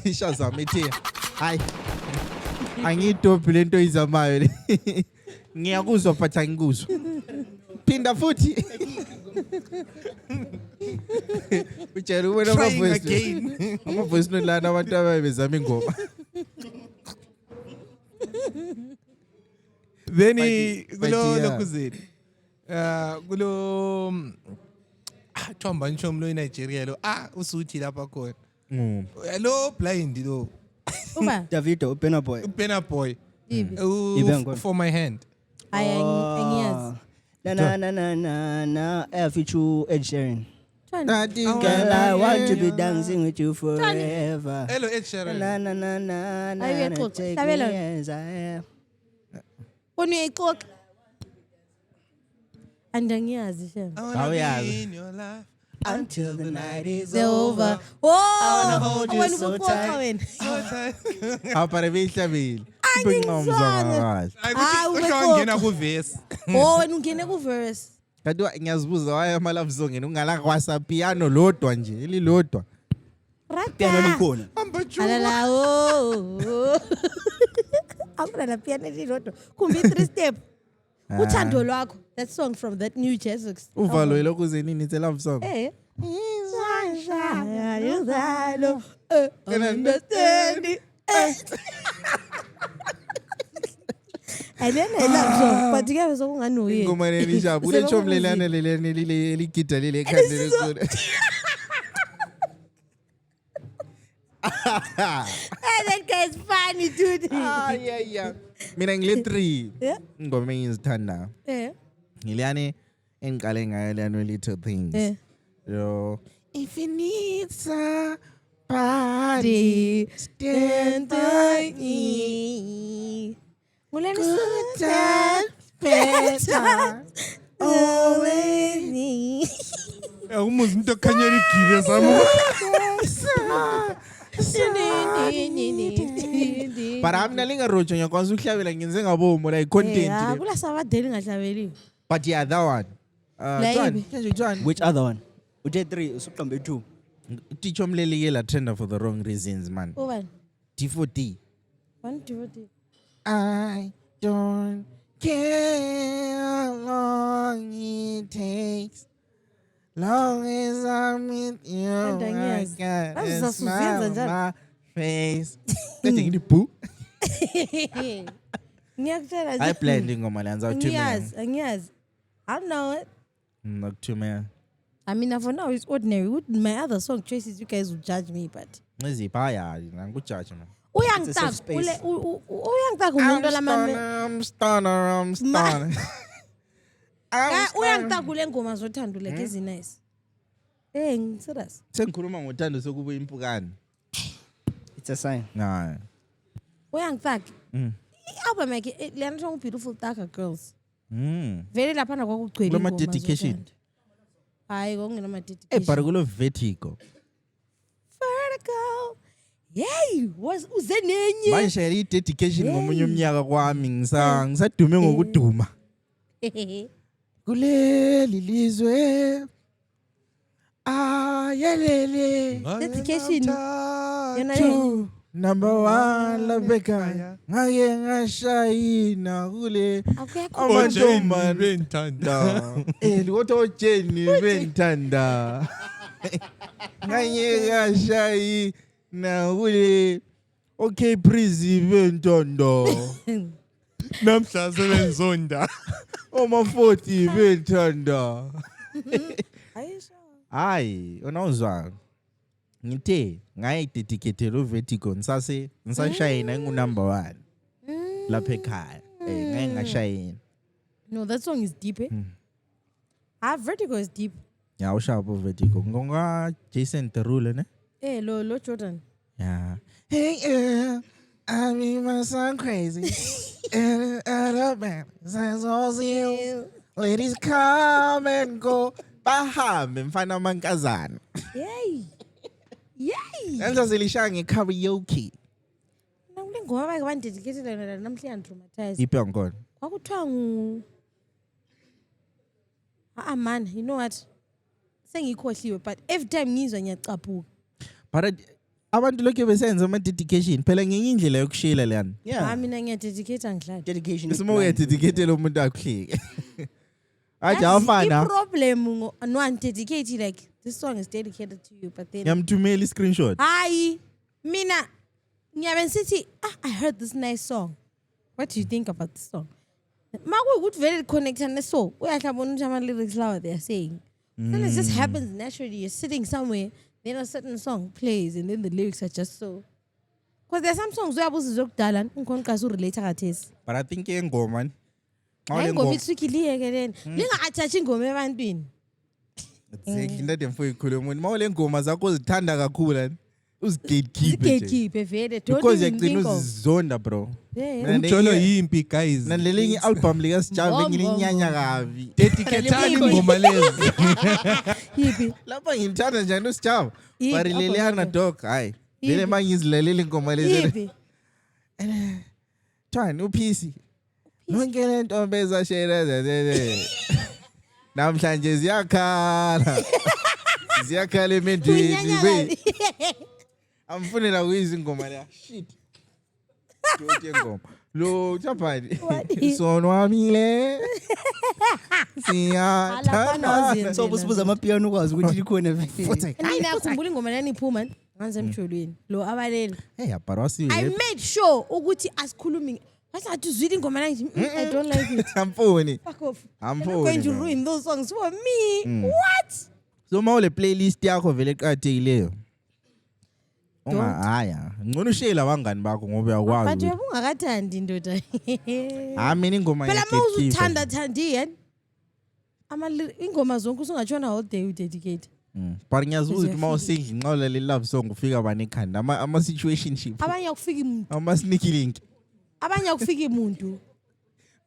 Ishazama ethi hayi. Angitopi lento izamayo le. Ngiyakuzwa but angikuzwa. Phinda futhi. Utshela ubona Trying ama-voice again. ama-voice note lana abantu ababezama ingoma. Then But kulo yeah. lokuzini. Kulo Thomba nchom lo eNigeria lo usuthi lapha khona. Lo blind lo. Uba. Davido, Burna Boy. Pena boy. Ibengo. For my hand. Angiyazi. Na. I feature Ed Sheeran. Daddy Girl, I want to be dancing with you forever. Hello Ed Sheeran. Na. Ayuyexoxa. Take Hlabela. me as I am. Wona uyayixoxa. Andangiyazi shem. Awuyazi. In your life. Until the night is Over. Oh, wanna hold you wena so ubuxoxa tight. wena. Apare beyihlabile. Angizwanga. Usho ngena ku verse. Oh, wena ungene ku verse. Kanti ngiyazibuza waye ama love song ungala kwasa piano lodwa nje elilodwa. Piano Rata. likhona. Alala oh. Akuna la piano lilodwa. Kumbi 3 step. Uthando lwakho. That song from that New Jazz. Uvalo yilokho zenini it's a love song. Eh. Sunshine, you know. Understand it. And then I love song, but you guys don't know it. Ingoma leli jabu le chomlelana lelene lile ligida lele ekhanda lekule. That guy is funny, dude. Yeah. Mina ngile 3 Yeah. ingoma engizithanda. Eh. Ngiliyane engiqale ngayo lana little things. Eh. Yo, if you need somebody Stand by me. Good time, better. Always me. Umuzi into khanya ligile zami. But I'm nalinga rojo ngiyakwazi ukuhlabela ngenze ngabomo like content Yeah, le. kula sabadeli ngahlabeli. But yeah, that one. John. Which other one? Uje 3, usuqambe 2. Teacher mlelike la trender for the wrong reasons, man. Ubani? T4T. 1 2 3. I don't care how long it takes. Long as I'm with you, Kodwa I ngiyazi. got Yazi a sasuzenza smile on njalo. my face. Letting the poo. Ngiyakutshela I planned ingoma le ngizawu Angiyazi. I don't know it. Not too man. I mean, for now it's ordinary. My other song choices, you guys will judge me, but Ngizipha haya ngikujudge man. uyangitaka space. uyangitaka umuntu lamame I'm stunner. uyangitaka kule ngoma zothando like ezi nice. Serious. Sengikhuluma ngothando sokuba impukane. It's a sign. Nah. Uyangitaka. I-album yakhe lena song Beautiful Darker Girls. Vele lapha na kwakugcwele Kulama ingoma dedication. zothando. Hayi kokungena ama Eh dedication. but kulo vertigo. Vertigo. Yey, uze nenye. Manje i dedication ngomunye umnyaka kwami ngisadume ngokuduma. Kuleli lizwe ayelele Dedication. Yona two number 1 labekaya ngake ngashayina kule amantombazane bentanda. liwotho ojeni bentanda ngake ngashayina kule okay breezy bentondo Namhla sebenzonda. oma 40 bentanda Ayisho. hayi unawuzwa ngithe ngayidedicate Vertigo ngisashayina number 1 lapha ekhaya ngaye ngashayina. No, that song is deep. Vertigo is deep. Yeah, ushaya Vertigo ngonga Jason Derulo ne. Lo Jordan. Yeah. Hey, I mean my son crazy. And man, says all you. Ladies come and go. Bahambe mfana mankazana. Yay. Yay. Enza zilishange karaoke. Nakule ngoma bake bandedicate la namhlanje traumatized. Iphi ngona? Kwakuthiwa ngu man, you know what? Sengikhohliwe but every time ngizwa ngiyacaphuka. But abantu lokho besenza ama dedication phela ngenye indlela yokushila lana. Yeah. Mina ngiyadedicate angidlali. Dedication. Isimo uyadedicate lo muntu akuhlike. Aja afana. The problem no one dedicate like this song is dedicated to you but then Yamthumela screenshot. Hayi mina ngiyabe sithi I heard this nice song. What do you think about this song? Maku good very connected ne so uyahlabona ukuthi ama lyrics lawa they are saying. Then it just happens naturally. You're sitting somewhere, then a certain song plays and then the lyrics are just so. Because there are some songs where abuzo zokudala ngikhona kaso relate kathesi. But I think ingoma Ingoma ithukiliye ke lena. Linga attach ingoma ebantwini. Into demfo ikhuluma mawule ngoma zakho uzithanda kakhulu gatekeeper vele because yagcina uzizonda bro. Umjolo yimpi guys. Nalelinye album lika Sijava ngilinyanya kabi. Dedicate ingoma lezi. Yipi. Lapha ngimthanda njani uSijava. Barilelana dog hayi. Lele mangizilalela ingoma lezi. Yipi. Thani uphisi. Nonke lento beza share namhlanje ziyakhala. Ziyakhala emendweni we. Amfunela uyizingoma la shit. Yote ngoma. Lo chapani. Son wamile. Siya. So busibuza amapiano kwazi ukuthi likhona vele. Mina akhumbula ingoma lani iphuma nganze emjolweni. Lo abaleli. Hey, aparasi. I made sure ukuthi asikhulumi. Wasathi uzwile ingoma lanje. I don't like it. Amfuni. Fuck off. I'm going to ruin those songs for me. What? So mawule playlist yakho vele eqathekileyo. Haya, ngcono ushela abangani bakho ngoba uyakwazi. But uyabungakathandi indoda. Mina ingoma yakhe. Phela mawuzuthanda thandi yena. Ingoma zonke usungatshona all day udedicate. But ngiyazi ukuthi mawusinga inqola le love song ufika bani ekhanda ama situationship. Abanye akufika umuntu. Ama sneaky link. Abanye akufika umuntu.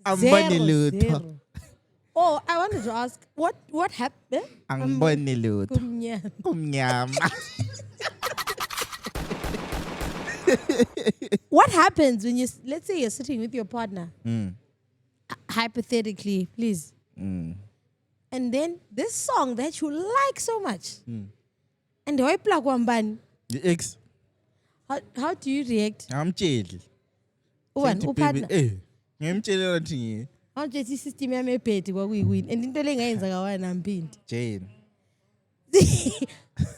Ambone lutho. Oh, I wanted to ask what happened? Ambone lutho. Kumnyama. What happens when let's say you're sitting with your partner, hypothetically, please, and then this song that you like so much, and the plug one band, the ex, how do you react? I'm chill. One, partner. I'm chill. I'm just system yami ephethe kwakuyiwini and into lengayenza kawana mphindi. Jane.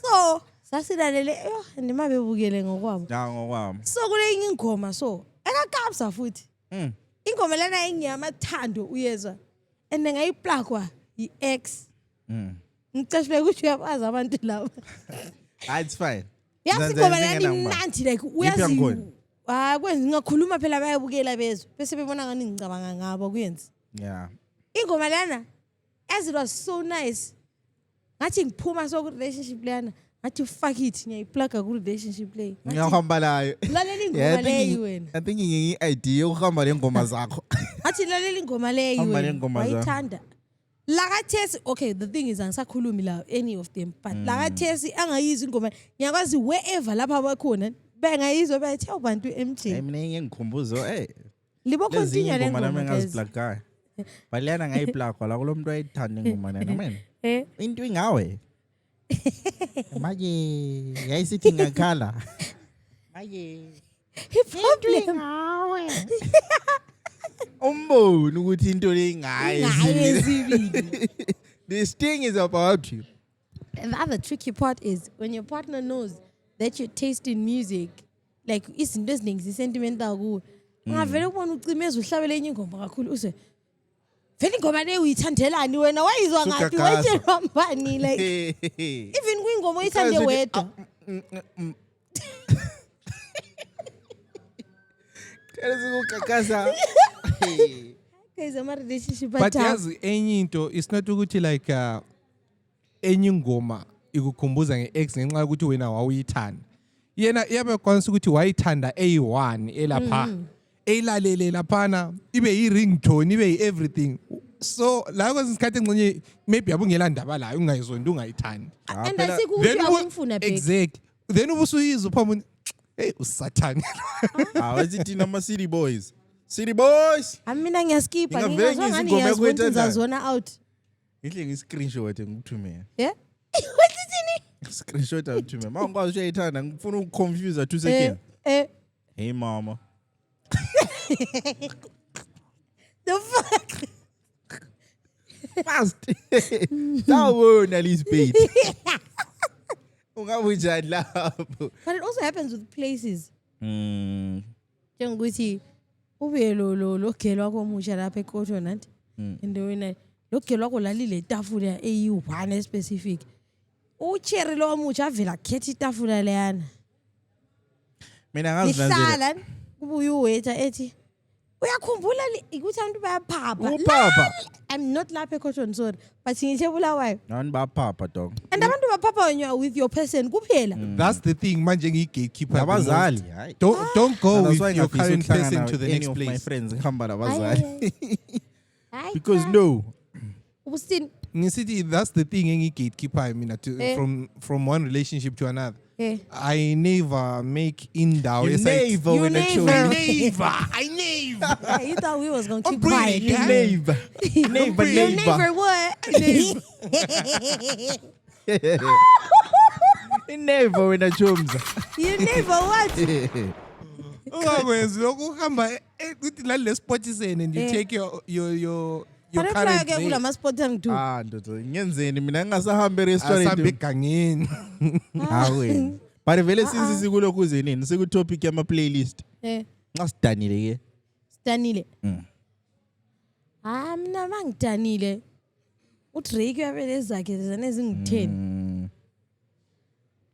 So sasilalele ndima bebukele ngokwabo. Ja ngokwabo. So kule ingoma so ekakapsa futhi. Ingoma lana engiyamathando uyezwa. And ngayiplakwa iX. Ngicashile ukuthi uyabazi abantu laba. It's fine. Yazi ingoma lana imnandi like uyazi. Kwenza ngakhuluma phela bayabukela bezwe bese bebona ngani ngicabanga ngabo kuyenza. Yeah. Ingoma lana as it was so nice. Ngathi ngiphuma so ku relationship lana. Ngathi fuck it ngiyayiplaga ku relationship play. Ngiyahamba layo. Lalela ingoma leyo wena. I think ngingi idea yokuhamba lengoma zakho. Ngathi lalela ingoma leyo wena. Wayithanda. Lakathesi okay the thing is angisakhulumi la any of them but lakathesi angayizi ingoma ngiyakwazi wherever lapha bakhona bengayizwa bathi abantu MJ. Mina ngikhumbuzo Libo continue le ngoma ngaziplaka. Baliyana ngayiplakwa la kulomuntu ayithanda ingoma nana man. Into ingawe. Maye yayisithi ngakhala. Maye. Problem ngawe. Umboni ukuthi into le ngaye sibili. This thing is about you. And the other tricky part is when your partner knows that your taste in music like izinto eziningi sentimental kuwe. Ngavele ubona ucimeza uhlabele enye ingoma kakhulu use vele ingoma le uyithandelani wena wayizwa ngathi watshelwa mbani like even kwingoma uyithande wedwa Kakaza. Guys, I'm a relationship But yazi enye into it's not ukuthi like enye ingoma ikukhumbuza ngeex ngenxa yokuthi wena wawuyithanda. Yena iyabekwanisa ukuthi wayithanda eyi1 elapha. Eyilalele laphana ibe yi-ringtone ibe yi-everything. So la kwesikhathi engcenye maybe abungela ndaba layo ungayizonda ungayithandi. And asikuthi awumfuna babe. Exactly. Then ubusuyizwa uphamuni hey usathani. Wathi thina ama-City Boys. City Boys. Mina ngiyaskipha Ngingavele ngingazwa ngani ngizingoma ngiyazibona ekuyithandayo. ngizazona out. Ngihle ngi-screenshot ngikuthumela. Yeah? What is Screenshot ngikuthumela. Mawungikwazi uyayithanda ngifuna ukuconfuse 2 seconds. Hey mama. The fuck? Fast. Sawona Lisbeth. Ungabunjani lapho? But it also happens with places. Njengokuthi ube lo girl wakho omusha lapha eKoto nanti. Endaweni lo girl wakho lalile tafula eyi1 specific. Ucherry lo omusha avela khetha itafula leyana. Mina ngazinanzela. Ihlala kubuye uwaiter ethi uyakhumbula ukuthi abantu bayaphapha. Uphapha. I'm not lapha eKoto sorry but ngisho Bulawayo. Nani baphapha dog. And abantu baphapha when you are with your person kuphela. That's the thing manje ngiyi-gatekeeper. Abazali. Don't go That's with why your ngiyafisa current ukuhlangana person to with the any next of my place. friends ngihamba nabazali. Hayi. Because no. Ubusini Ngisithi that's the thing engiyi-gatekeeper mina from one relationship to another. I never make indawo. You never You when I never. chose. I never. you thought we was going to keep Breathe, quiet. You yeah. neighbor. Neighbor, Your neighbor. neighbor what? Neighbor when I chose. Your neighbor what? Ungakwenzi lokhu uhamba ukuthi lalile spot isene and you take your But current ke kula masport angidu. Ndoda ngiyenzeni mina ngingasahambe restaurant. asambe egangeni. Hawe. But vele since sikulokhu zenini siku topic yama playlist. Nxa sidanile ke. Sidanile. Mina mangidanile. uDrake uyabele zakhe zana ezingu10.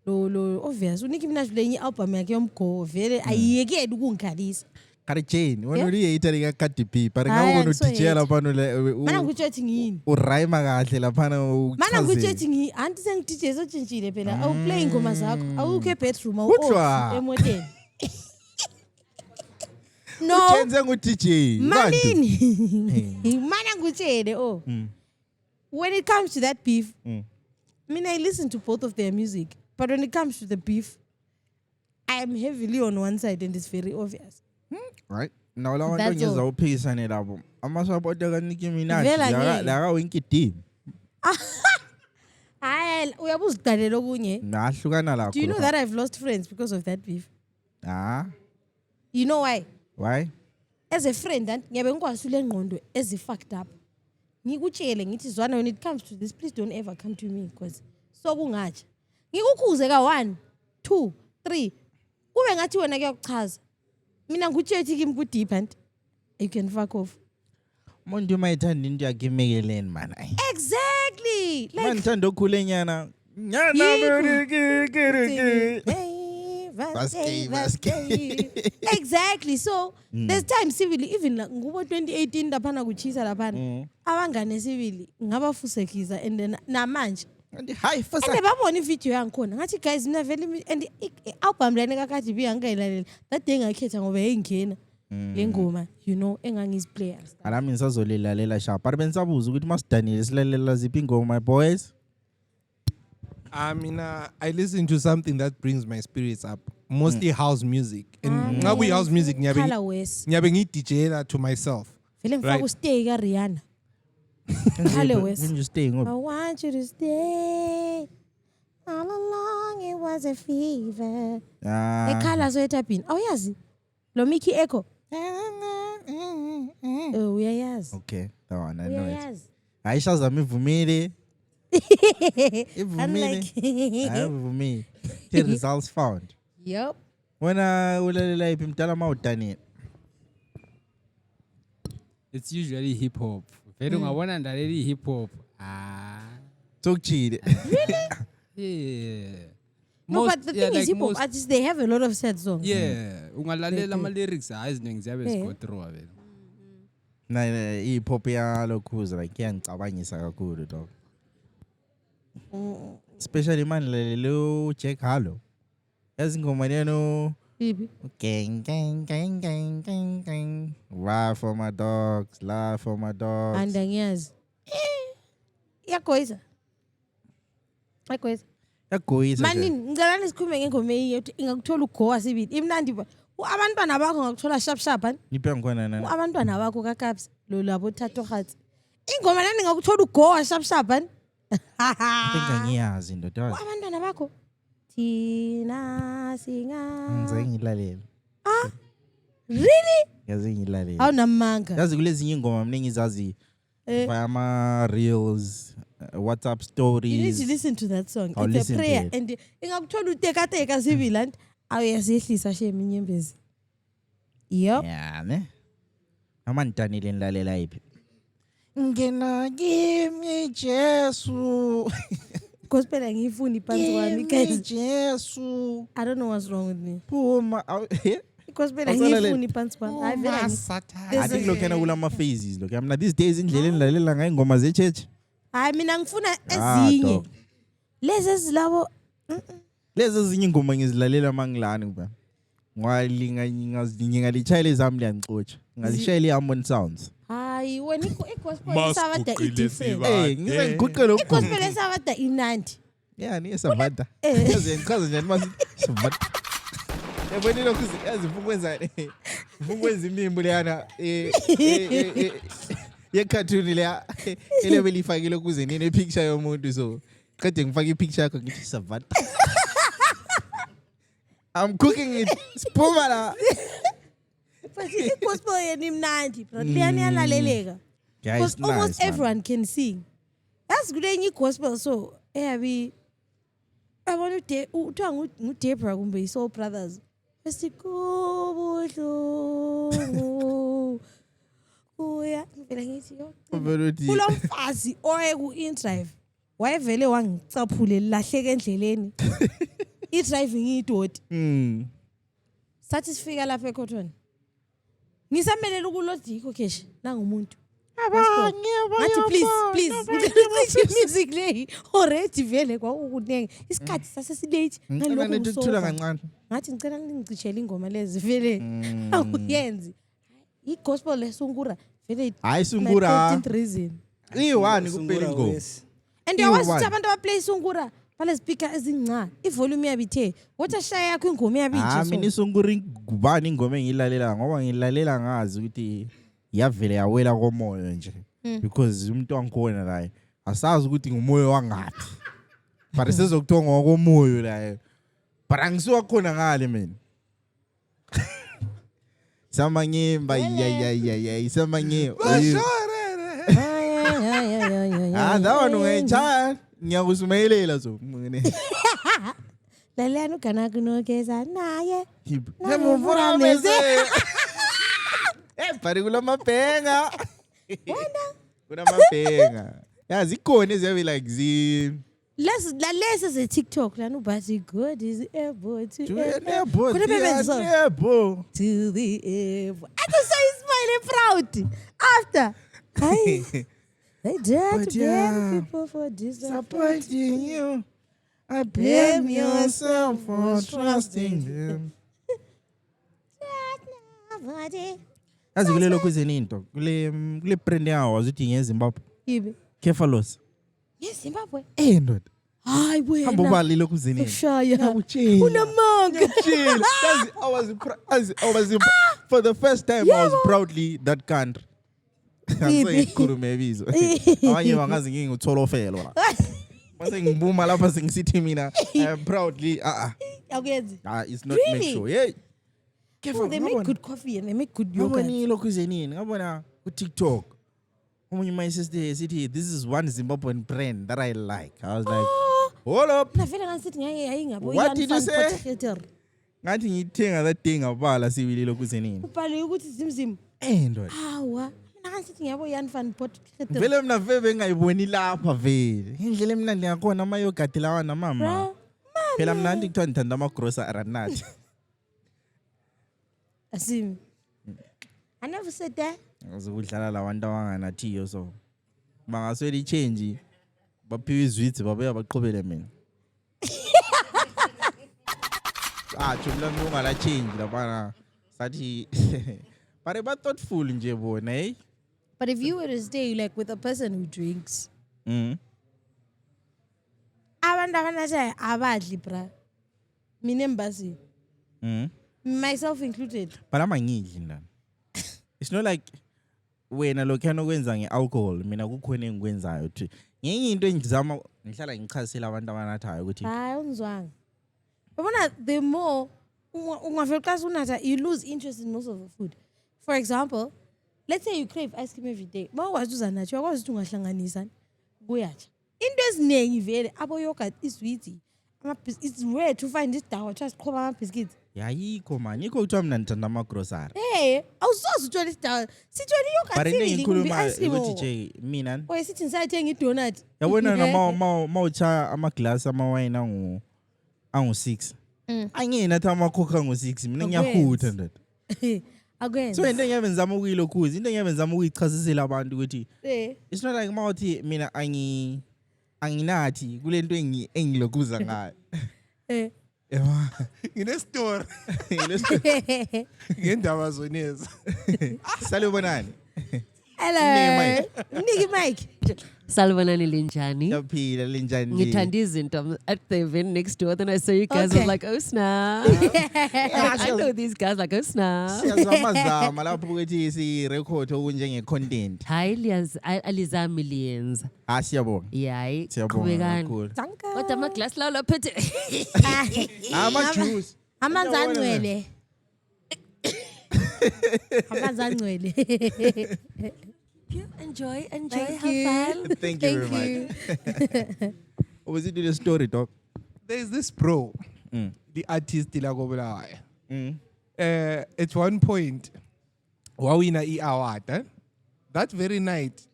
Lo obvious uNicki Minaj lenye album yakhe yomgo vele ayiyekeli ukungikhalisa. Kare Jane, wena uyihater ka Cardi B, but Hayi, ngawubona angiso uDJ laphana Mana ngikutshethi ngini. urhyme kahle laphana Mana ngikutshethi ngini anti sengi-DJ sotshintshile phela awuplay ingoma zakho awukho ebedroom Kuthiwa? emoteni. No. Ujenze ngu-DJ. Malini? Mana ngikutshele When it comes to that beef, I listen to both of their music, but when it comes to the beef, I am heavily on one side and it's very obvious. Right? Now la That's wantu all. ngizawuphikisana labo. Ama-supporter ka-Nicki Minaj Vela ngeke. la Winky D. Hayi uyabuziqalela okunye. Nahlukana lakho. Do you know that I've lost friends because of that beef? You know why? Why? As a friend, ngiyabe ngikwasule ngqondo ezi-fucked up. Ngikutshele ngithi zwana when it comes to this please don't ever come to me because sokungatsha. Ngikukhuze ka 1 2 3 kube ngathi wena kuyakuchaza. Mina ngikutshethi kimi ku deep and you can fuck off. Umuntu mayithanda into yakhe imekeleni man. Exactly. Like Manithanda okhule nyana. Exactly. So there's times civil even ngubo 2018 laphana kuchisa laphana. Abangane civil ngabafusekiza and then namanje. Hi first. And babona ivideo yangikhona ngathi guys mina vele and album lena kaKati B angayilalela that day ngakhetha ngoba yengena lengoma you know engangiziplayers. Alami ngisazolilalela sharp. But bengisabuza ukuthi masidanile silalela ziphi ingoma my boys? I listen to something that brings my spirits up. Mostly house music. And ngaku house music ngiyabe ngi-DJela to myself. Vele ngifakaustay ka Rihanna. Khale West. When you stay I ngoba. want you to stay. All along it was a fever. Ekhala zoyethapini. Awuyazi? Lo Mickey Echo. Oh, uyayazi. Okay, that one I know it. Uyayazi. Aisha zami ivumile. Ivumile. Ivumile. The results found. Yep. Wena ulalela iphi mdala mawudanile? It's usually hip hop. Vele ungabona ndalela hip hop. Sokuchile. Yeah. No, Most- but the yeah, thing is, like hip hop most- artists, they have a lot of sad songs. Yeah, ungalalela ama-lyrics hayi iziningi ziyabe Eh. zigo through vele. hip hop yalokhuza like iyangicabangisa kakhulu dog. Especially man lo Jack Harlow. Yazi ingoma leno Baby. gang gang gang gang gang gang. Laugh for my dogs, laugh for my dogs. And angiyazi. Iyagoyiza. Iyagoyiza. Yagoyisa. Manini, ngicela nisikhulume ngengoma eyethu ingakuthola ugowa sibili. Imnandi ba. Abantwana bakho ngakuthola sharp sharp ani? Niphe ngikona nana. Abantwana bakho kaKaps lo labo Thato Khatsi. Ingoma lani ngakuthola ugowa sharp sharp ani? Ngiyazi ndoda. Abantwana bakho. Thina singa. Ngizake ngilalela. Really? Yazi ngilalela. Awunamanga. Yazi kulezinye ingoma mina ngizazi Eh. via ama reels, WhatsApp stories. You need to listen to that song. I'll It's a listen to prayer. it. And ingakuthola uteka sibili and awuyazihlisa shame inyembezi. Yep. Yeah, ne? Ama ntanile nilalela iphi? Ngena kimi Jesu. Gospel angiyifuni phansi kwami guys. Jesu. I don't know what's wrong with me. Phuma. Gospel Awusalalela? angiyifuni phansi kwami. Hayi vele I think lokho yana kulama phases lokho. Mina these days indlela enilalela ngayo ingoma ze church. hayi mina ngifuna ezinye. dog. Lezi ezilabo Lezi ezinye ingoma ngizilalela mangilani kuba. Ngingalichayela izami liyangixotsha. Ngazishayela iHarmon Sounds. hayi wena igospel esabada i-different. Ngize ngiguqe lokho. Igospel esabada inandi. Yeah, ni Savada. Eh. Yazi ngichaza njani manje Savada. Yabona lokho yazi ukwenza ukwenza imimbo leyana ye-cartoon leya elebe lifakile kuze nini picture yomuntu so qede ngifaka ipicture yakho ngithi Savada. I'm cooking it. Siphuma la. But igospel yena imnandi bro. Liyani yalaleleka. Yeah, Because it's almost nice, man. everyone can sing. That's good enye gospel so eyabi abona uthiwa nguDebra kumbe iSoul Brothers. Esikubuhlungu. Uya ngivela ngithi yo. Uvela uthi- Kulo mfazi oye ku-InDrive. Wayevele wangicaphule lahleke endleleni. I-driving idoti. Sathi sifika lapha eCotton. Ngisamelela ukulodiko kesh nangumuntu. Ngathi please ngithi music leyi already vele kwakukunenge isikhathi sasesilate Ngicela nethula kancane. ngathi ngicela ningicishele ingoma lezi vele awuyenzi igospel lesungura vele Hayi Sungura. 13th reason Iyi-1 kuphela ingoma. and yawazi ukuthi abantu abaplay isungura bale speaker ezincane ivolume yabe ithe wathi ashaya yakho ingoma yabe Mina inje iSungura ngubani ingoma engilalela ngoba ngilalela ngazi ukuthi yavele yawela komoya nje because umuntu wangikhona la asazi ukuthi ngumoya wangaphi but sezokuthiwa ngokomoya la but angisuka khona ngale mina samanyemba ya samanyemba that one ungayitshaya ngiyakusumelela so lalelani ugana kunogeza naye Nemuvura meze. Bari kulamabhenga. Kulamabhenga. Yazi ikhona eziyabe like lesi ze-TikTok lana ubathi God is able to Nebo. Khona bebenza Nebo. to the able athi so smile proud after hayi they dare But to yeah, blame people for disappointing supporting you. I blame yourself for trusting them. Yazi kule lokhu izeni into. Kule brand yawo azuthi ngeZimbabwe. yibe Kefalos. yeZimbabwe Ndoda. hayi wena Hamba ubali lokhu izeni. shaya Ngiyakutshela. unamanga Chill. I was for the first time I was proudly that country. Ngikhulume ebizo. Abanye bangazi ngingutholofelo la. Mase ngibuma lapha sengisithi mina I am proudly akuyenzi it's not make sure. Hey. oh, they make good coffee and they make good yogurt Ngabona lokhu izenini. Ngabona ku TikTok. Omunye my sister sithi this is one Zimbabwean brand that I like. I was like, hold up. na vele ngasithi ngeke yayingabo What did you say? Ngathi ngithenga that thing abala sibili lokhu izenini. ubhale ukuthi zimzim Ndoda. hawa mina ngasithi ngiyabo Jan van Pot Vele mina veve ngayiboni lapha vele. Indlela emnandi yakhona ama yogurt lawa namama. bro Phela mnandi kuthiwa ngithanda ama-grocery anathi. Asim. I never said that. Azokudlala labantu abanganathiyo so. Bangaswela i-change. Baphiwe izwitsi babuya baqhubele mina. Jumla ngala change labana. Sathi but ba thoughtful nje bona, eh? But if you were to stay like with a person who drinks, abantu abanatha abadli bra. Mina embassy. Myself included. But amangidli ndana. It's not like wena lokhana okwenza ngealcohol mina kukhona engikwenzayo thi. Ngenye into engizama ngihlala ngichazisela abantu abanathayo ukuthi Hayi ungizwanga. Babona the more ungavela xa unatha you lose interest in most of the food. For example, let's say you crave ice cream every day. Mawukwazi uzanathi uyakwazi ukuthi ungahlanganisa kuyatsha. Into eziningi vele abo yogurt isweet. It's rare to find this dawa just qhoba ama biscuits. yayikho man yikho kuthiwa mina ngithanda ama-grocery. Hey, awusoze uthola isidawa. Sithole yogurt But into sibili engikhuluma ice cream. ukuthi nje mina Oye sithi ngisayithenga idonut. yabona noma mawucha amaglass amawine angu-6 anginathi amakhokha angu-6 mina ngiyahutha ndoda. Akwenza. So into engiyabe ngizama ukuyilokhuza into engiyabe ngizama ukuyichazisela abantu ukuthi it's not like mawuthi mina anginathi kule nto engilokhuza ngayo. Ngine-story ngendaba zonezi. Salubonani. Hello. Niki Mike. Salvanani linjani. Yaphila linjani. Ngithanda izinto at the event next door. Then I saw you guys. I was like, oh snap. I know these guys like, oh snap. Siyazama lapho ukuthi si-record okunjenge-content. Hayi alizami liyenza. Siyabonga. Yayi. Siyabonga kakhulu. Kodwa ama-glass lawo laphethe. Ama-juice. Amanzi angcwele. Amanzi angcwele. Enjoy, Thank have you. fun. Thank you very much. What was it in the story, dog? There's this bro, the artist la Bulawayo. At one point, wawina i-award. That very night,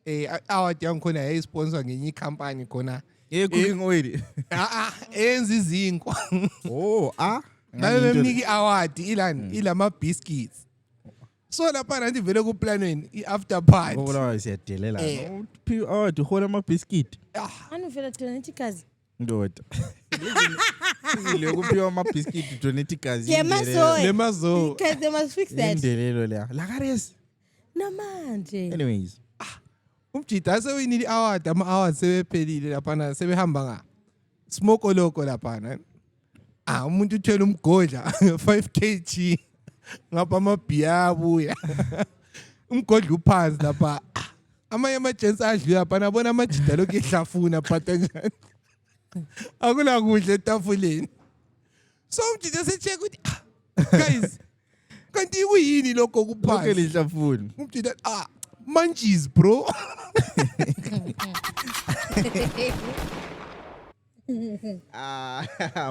award yankhona yayisponsor ngenye company khona. Cooking oil. Enza izinkwa. Babemnika i-award ilama biscuits. So lapha nathi vele kuplanweni i-after party. Ngobulawayo siyadelela. Uhola ama-biscuit. Anuvela donate igazi. Ndoda. Sizile kuphiwa ama-biscuit donate igazi. Lemazo. Because they must fix that. Indelelo leya. Lakares. Namanje. Anyways. Umjida sewinile i-award ama-awards sebephelile laphana sebehamba nga. Smoke oloko laphana. Umuntu uthwele umgodla 5 kg. Ngapha amabhiya abuya. Umgodla uphansi lapha. Amanye ama-gents adliwe lapha nabona amajida lokhu ehlafuna phatha njani. Akula kudla etafuleni. So umjida se-check ukuthi guys kanti kuyini lokho kuphansi. Lokho lihlafuna. Umjida munchies bro.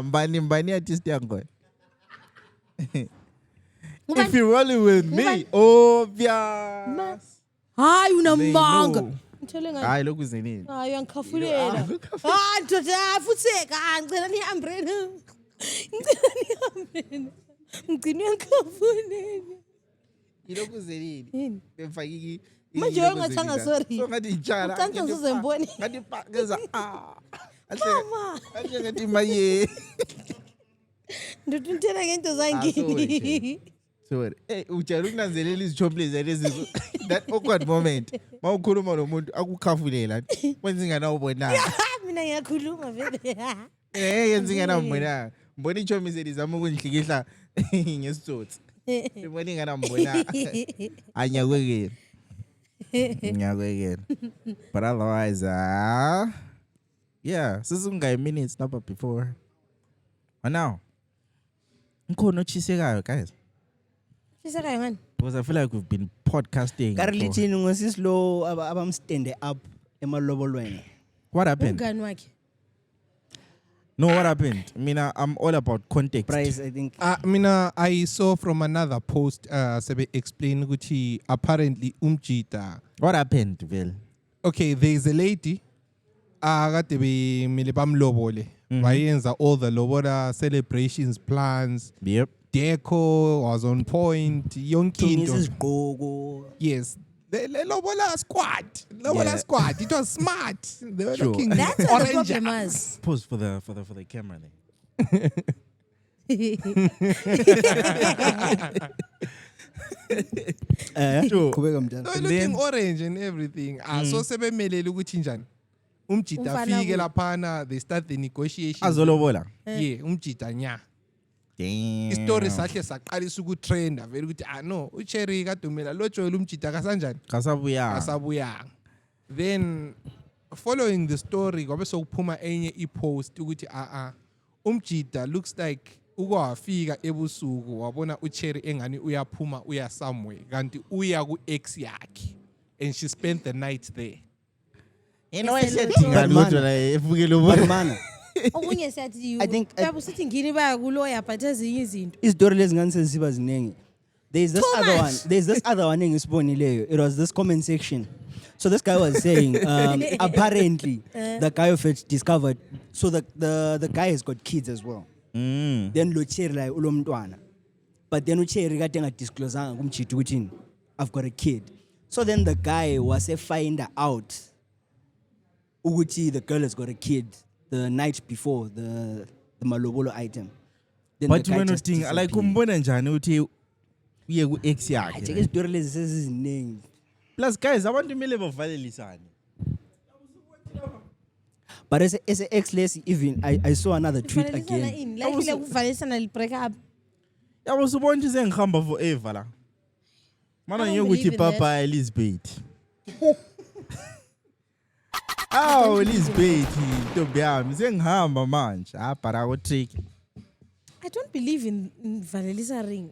Mbani artist yangu. If you're rolling with me, obvious. Hayi unamanga. Hayi lokhu zenini. Hayi uyangikhafulela. Ndoda futheka ngicela ni-umbrella. Ngicela ni-umbrella. Ngicela uyangikhafulela. Ilokhu zenini. Bemfakiki. Manje ungathanga sorry. So ngathi ijala. Ucansa ngizemboni. Ngathi pakeza Mama. Ahle ngathi maye. Ndotuntela ngento zangini. Sorry. Ujala ukunanzelela izithombelezi lezi that awkward moment. Mawukhuluma nomuntu akukhafulela. Wenza ingana ubonanga. Mina ngiyakhuluma vele. Yenza ingana mbonanga. Mbona ichombezi lizama ukungihlikihla ngesitsotsi. Mbona ingana mbona. Anyakwekela. Ngiyakwekela. But otherwise, yeah, sisungayi minutes number before. But now, ngikhono chisekayo guys. Chisekayo man. Because I feel like we've been podcasting. Currently thina ngosislo abamstande up emalobolweni. What happened? Umngani wakhe. No, what happened? Mina, I'm all about context. Price, I think. Mina, I saw from another post, Sebe explain ukuthi apparently Umjita. What happened, Bill? Okay, there is a lady. akade bemele bamlobole bayenza all the lobola celebrations plans. Yep. Deco was on point. Yonke into. Izigqoko. Yes. The lobola squad. Lobola squad. It was smart. They were Sure. looking That's what the orange. problem was. Pause for the camera there. Qhubeka mntana. They were looking orange and everything. So sebemelele ukuthi njani. Umjida Umfana afike ku- laphana, they start the negotiations. Azolobola. Yeah, umjida nya. Damn. Istory sahle saqalisa ukutrenda vele ukuthi no uCherry kadumela lojoyela umjida kasanjani Kasabuya. asabuyanga. Then following the story kwabe sokuphuma enye ipost ukuthi umjida looks like ukwafika ebusuku wabona uCherry engani uyaphuma uya somewhere kanti uya ku ex yakhe and she spent the night there. Esethinga lutho la evuke But lobola. man, Okunye siyathi I think- babu sithi ngini baya kuloya but ezinye izinto. izitori lezi ngani seziba ziningi. There's this other one. There's this other one engisibonileyo. It was this comment section. So this guy was saying, apparently the guy of it discovered. So the guy has got kids as well. Then lo Cherry like ulo mntwana. But then uCherry kade engadiscloseanga kumjidi ukuthi I've got a kid. So then the guy was a find out ukuthi the girl has got a kid the night before the malobolo item. Then But the guy when just uthing like disappeared. umbona njani uthi uye ku ex I yakhe. check izitori lezi seziziningi. Plus guys abantu kumele bavalelisane. But as a ex less even I saw another tweet Kufanele again. in like le kuvalisana li break up. Yabo subona ukuthi sengihamba forever la. Mana I don't ngiyokuthi believe in papa Elizabeth. Elizabeth ntombi yami sengihamba manje. Para ko trick. I don't believe in valelisa ring.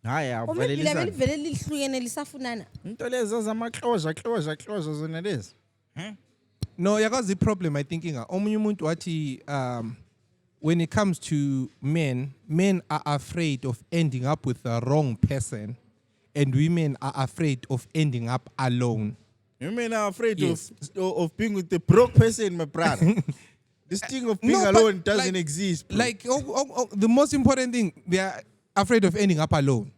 Hayi Maybe avalelisane. vele lihlukene lisafunana. Into lezi zama-closure zona lezi. No, yakazi the problem I thinking omunye umuntu wathi when it comes to men are afraid of ending up with the wrong person and women are afraid of ending up alone. Women are afraid Yes. of being with the broke person, my brother. This thing of being No, but alone doesn't like- exist. Bro. Like the most important thing, they are afraid of ending up alone.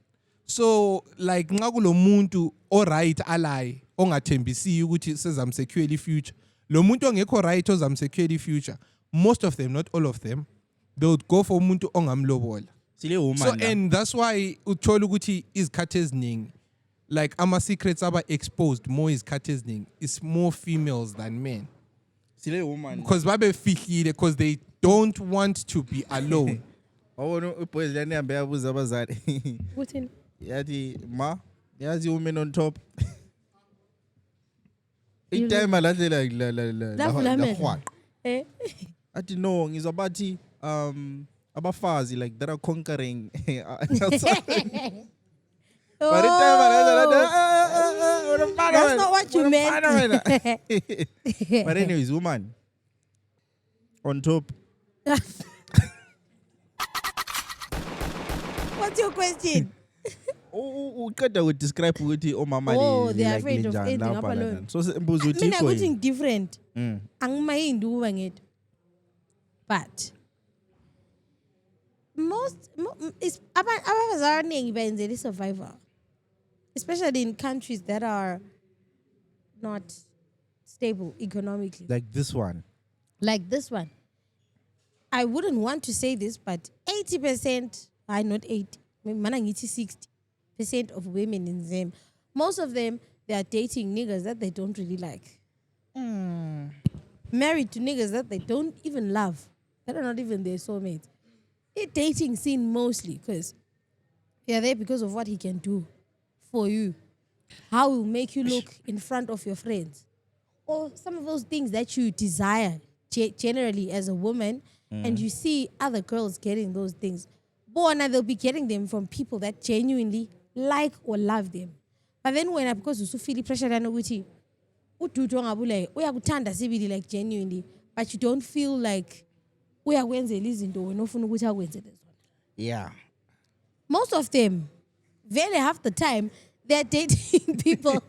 So like ngakulo muntu alright alai ongathembisi ukuthi sezamsecure future. Lo muntu ongekho right ozamsecure future. Most of them, not all of them, they would go for umuntu ongamlobola. Sile woman So la. and that's why uthola ukuthi izikhathi eziningi like ama secrets aba exposed more izikhathi eziningi is more females than men Sile woman. because babe fihlile because they don't want to be alone. Wabona uboys lani hambe yabuza abazali. Kuthini? Yathi ma, yazi women on top. Itime alahle Lavula amehlo. la. Eh. Athi no, ngizwa bathi abafazi like that are conquering. But That's not what you meant. But anyways, woman on top. What's your question? Uqeda ku describe ukuthi omama Oh, they are afraid of ending up alone. So mbuzo uthi Mina iko kuthi yini? different. Mm. Angimayindi ukuba ngedo. But most is abafazi abaningi benzela survival. Especially in countries that are not stable economically. Like this one. Like this one. I wouldn't want to say this, but 80%, not 80, mana ngithi 60% of women in them, most of them, they are dating niggas that they don't really like. Married to niggas that they don't even love, that are not even their soulmates. A dating scene mostly, because they're there because of what he can do for you, how he will make you look in front of your friends, or some of those things that you desire generally as a woman, and you see other girls getting those things. Bona, they'll be getting them from people that genuinely like or love them. But then when because you feel pressure and uthi ududu ngabule uyakuthanda sibili like genuinely, but you don't feel like uyakwenzela izinto wena ofuna ukuthi akwenzele zona. Yeah. Most of them, very half the time, they're dating people.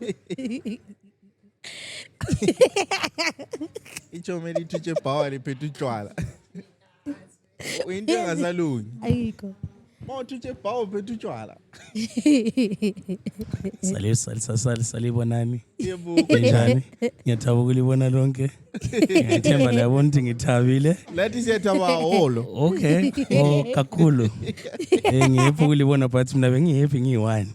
ichomeni ithuthe ibhawa liphethe utshwala. Uyinto engasalungi. Ayikho. Mawuthuthe ibhawa uphethe utshwala. Salibonani. Yebo. Njani? Ngiyathaba ukulibona lonke. Ngiyethemba liyabona ukuthi ngithabile. Lathi siyathaba holo. Okay. Oh, kakhulu. Ngiyephi ukulibona but mina bengihappy ngiyi-1.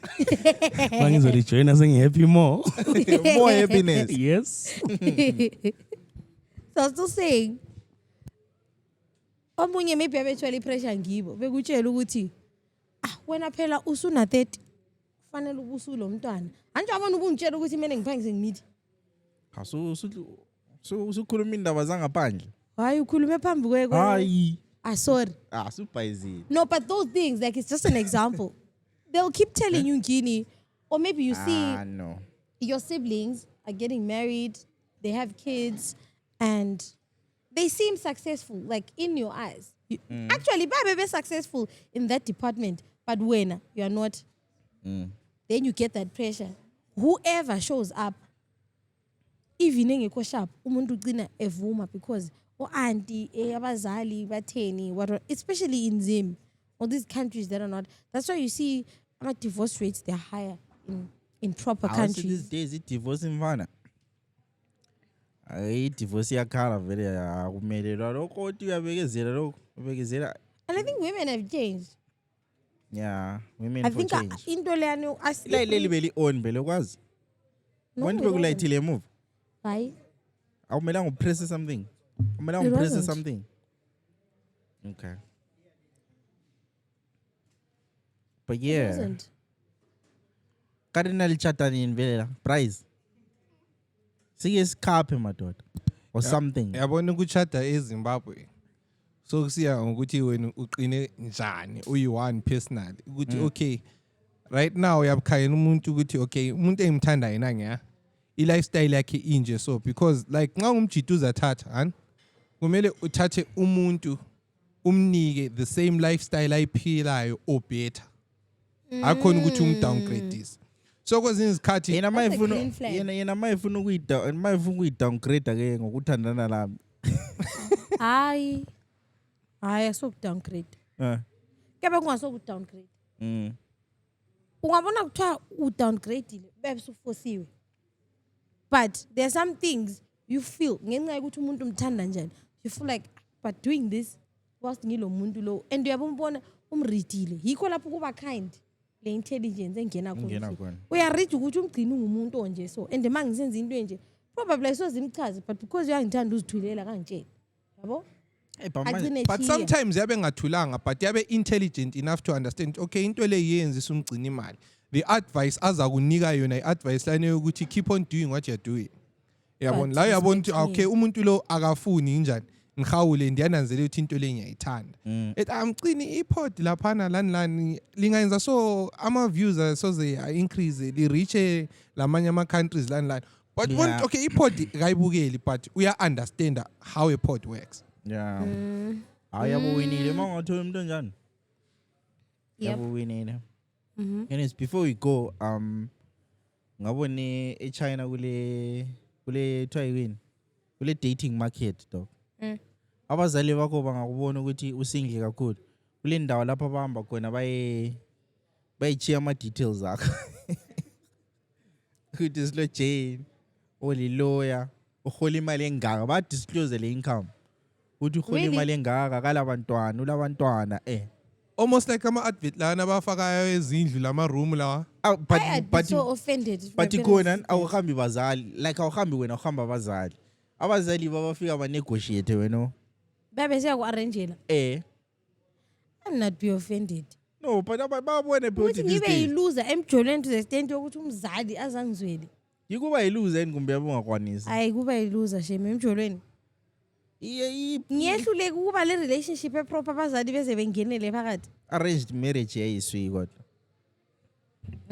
Mangizojoyina sengihappy more. More happiness. Yes. So still saying omunye maybe abethwala ipressure ngibo bekutshela ukuthi wena phela usuna 30 kufanele ubusulo mntwana anje abona ubungitshela ukuthi mina ngiphangise ngimithi usukhuluma indaba zangaphandle. hayi ukhulume phambi kwekho hayi sorry supayizini. No, but those things, like, it's just an example. They'll keep telling you Guinea, or maybe you see no. your siblings are getting married, they have kids, and they seem successful, like in your eyes. Actually, baby, successful in that department, but when you are not, then you get that pressure. Whoever shows up, even in a shop, umuntu ugcina evuma because auntie, abazali, batheni, what, especially in Zim, or these countries that are not. That's why you see divorce rates, they're higher in proper countries. These days, it divorce in Vana. I divorce ya car very made and I think women have changed. Yeah, women I for think change. Indolano Leli own bele was. When people like till move. Why? I'll press something. I'm press something. Okay. But yeah. Cardinal Chatani in Vela prize. See his carpe my daughter. Or something. Yabona ukuchata eZimbabwe. So kusiya ukuthi wena uqine njani uyi-1 personally ukuthi okay right now uyabukhayela umuntu ukuthi okay umuntu engimthanda yena ngiya i-lifestyle yakhe inje so because like nxa umjito uzathatha han kumele uthathe umuntu umnike the same lifestyle ayiphilayo or better akhona ukuthi umdowngrade so kwezinye izikhathi yena mayifuna ukuyi-downgrade ake ngokuthandana lami hayi asokudowngrade kebe kungasokudowngrade ungabona kuthiwa udowngradeile bebe sufosiwe but there are some things you feel ngenxa yokuthi umuntu umthanda njani you feel like but doing this whilst ngilo muntu lo and uyabombona umridile yikho lapho kuba kind le intelligence engena khona uyaride ukuthi umgcine ungumuntu onje so and mangisenza into enje probably ayisozimchaze but because uyangithanda uzithulela kangitshela yabo. But sometimes yabe ngathulanga but yabe intelligent enough to understand okay into le yenzisa umgcina imali the advice azakunika yona i-advice lane yokuthi keep on doing what you're doing yabona la uyabona ukuthi okay umuntu lo akafuni njani ngihawule ndiyananzela ukuthi into le ngiyayithanda amgcini ipod laphana lani lingayenza so ama views so they increase li reach lamanye ama countries lani but okay ipod kayibukeli but uya understand how a pod works. Yeah. Ayabowinile mangathola umuntu njani? Yabowinile. And before we go ngabone eChina kule twayiwini kule dating market dog. Abazali bakho bangakubona ukuthi usingle kakhulu. Kule ndawo lapha abahamba khona bayichiya ama details akho. Ukuthi silo Jane oli lawyer uhola imali engaka ba disclose le income. Uthi uhola imali engaka kalabantwana ulabantwana almost like ama advert lana bafakayo ezindlu lama room lawa but so offended but ikona awuhambi bazali like awuhambi wena uhamba abazali abazali babafika ba negotiate wena bebe siya ku arrangela I'm not be offended no but babone ukuthi ngibe yiloser emjolweni to the extent yokuthi umzali azangizwele yikuba yiloser yini kumbe yabongakwanisa hayi kuba yiloser shame emjolweni ngiyehluleke ukuba le relationship eproper abazali beze bengenele phakathi arranged marriage yayiswi kodwa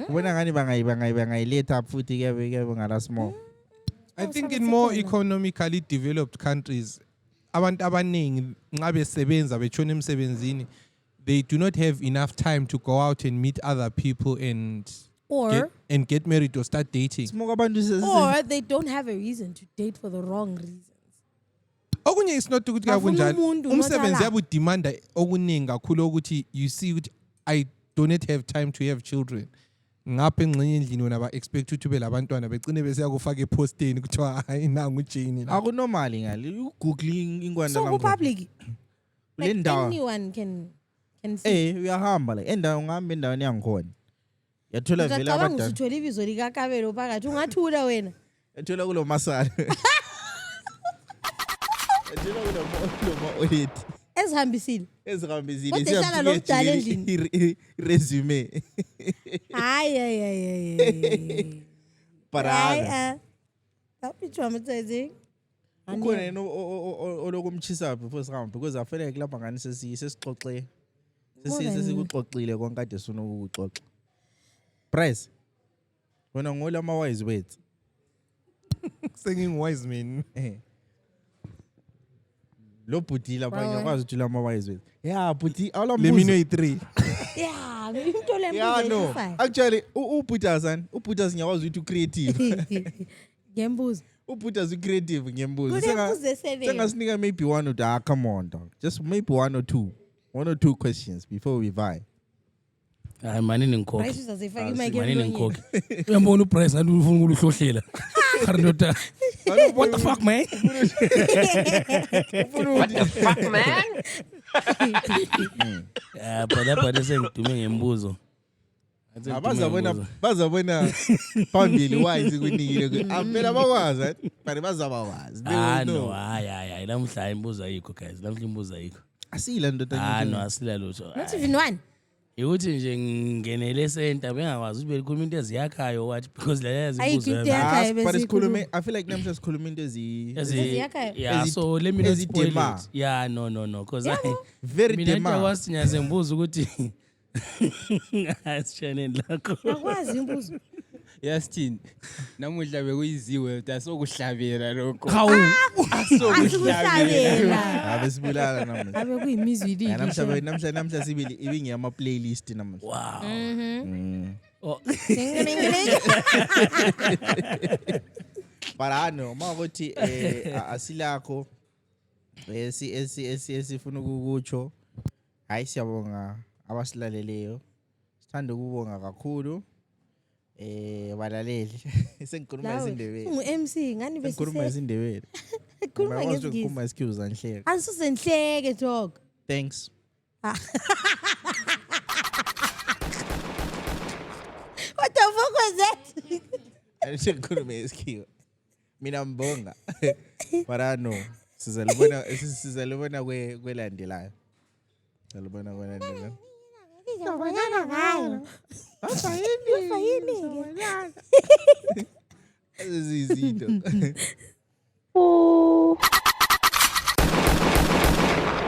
ubona ngani bangayiletha futhi ke ngala small. I think in more economically developed countries abantu abaningi nxa besebenza betshona emsebenzini they do not have enough time to go out and meet other people and get married or start dating. Or they don't have a reason to date for the wrong reasons. okunye is not ukuthi Bafuna kunjani umuntu, umsebenzi not yabo demanda okuningi kakhulu ukuthi you see ukuthi I do not have time to have children ngapha engxenye endlini wena ba expect ukuthi ube labantwana becine bese yakufaka eposteni kuthiwa hayi nangu uJane akunormali ngale ugoogling ingwane So public. le ndawo Anyone can see. uyahamba like endawo ngihamba endaweni yangikhona yathola vele Ngicabanga abadala usuthola ibizo likaKabelo phakathi ungathula wena. yathola kulo masala yathola kulo ma-audit Ezihambisile. ezihambisile Kodwa ehlala nomdala endlini. resume Hayi. paranga That'd be traumatizing. ukhona yena olokumchisa before sihamba because I feel like lapha ngani sesixoxe sesikuxoxile konke kade sifuna ukuxoxa Price wena ngola ama-wise words sengingu-wise man lo bhuti lapha ngiyakwazi ukuthi la ama-wise words yeah bhuti awula le mina oyi-3 Yeah, into le yeah no mbuzo. actually ubhutas ngiyakwazi ukuthi u-creative Ngembuzo. ubhutas u-creative ngembuzo Kunembuzo esele. sengasinika maybe one or come on dog just maybe one or two questions before we vie hayi manini ngikhokhe Price uzazifaka imike manini emlonyeni. ngikhokhe uyambona uprice ngathi ufuna ukuhlohlela karnota what the fuck man phela sengidume ngembuzo bazabona phambili wise kunikile ampela bakwazi but bazabakwazi no hayi lamhla imbuzo ayikho guys lamhla imbuzo ayikho asila ndoda no asila lutho Not even one. ukuthi nje ngingenele center bengakwazi ukuthi belikhuluma into eziyakhayo wathi because lezo Ayikho imbuzo into yakhayo but besikhuluma. I feel like namhla sikhuluma into yeah so let me not spoil ezidema. it yeah no cause I very mina demand ngiyawazi nyaze ngibuza ukuthi asichaneni lakho Akwazi imbuzo. Yasithini namuhla bekuyiziwe tasokuhlabela lokho hawu Asikuhlabela. abesibulala namhla Abe kuyimizwi ilili. namhla sibili ibingiyama playlist namhla wow oh Parano makuthi asilakho esifuna ukukutsho hayi siyabonga abasilaleleyo sithanda ukubonga kakhulu balaleli sengikhuluma izindebele Ungu-MC ngani sengikhuluma besise. izindebele Khuluma ngesiNgisi. ngikhuluma iskills anhleke Anisuze nhleke dog. thanks What the fuck was that? sengikhuluma iskills mina mbonga Parano sizalibona kwelandelayo sizalibona kwelandelayo Ngiyabonana ngayo. Ufayini. izinto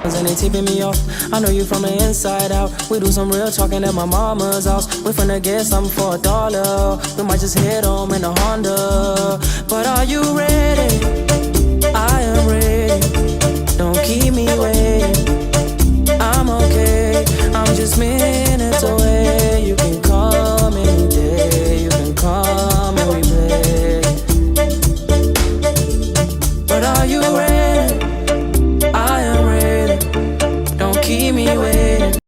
And they tipping me off. I know you from the inside out. We do some real talking at my mama's house. We finna get something for $1. We might just head home in a Honda. But are you ready? I am ready. Don't keep me waiting. I'm okay. I'm just minutes away. You can come any day. You can come and we play. But are you ready?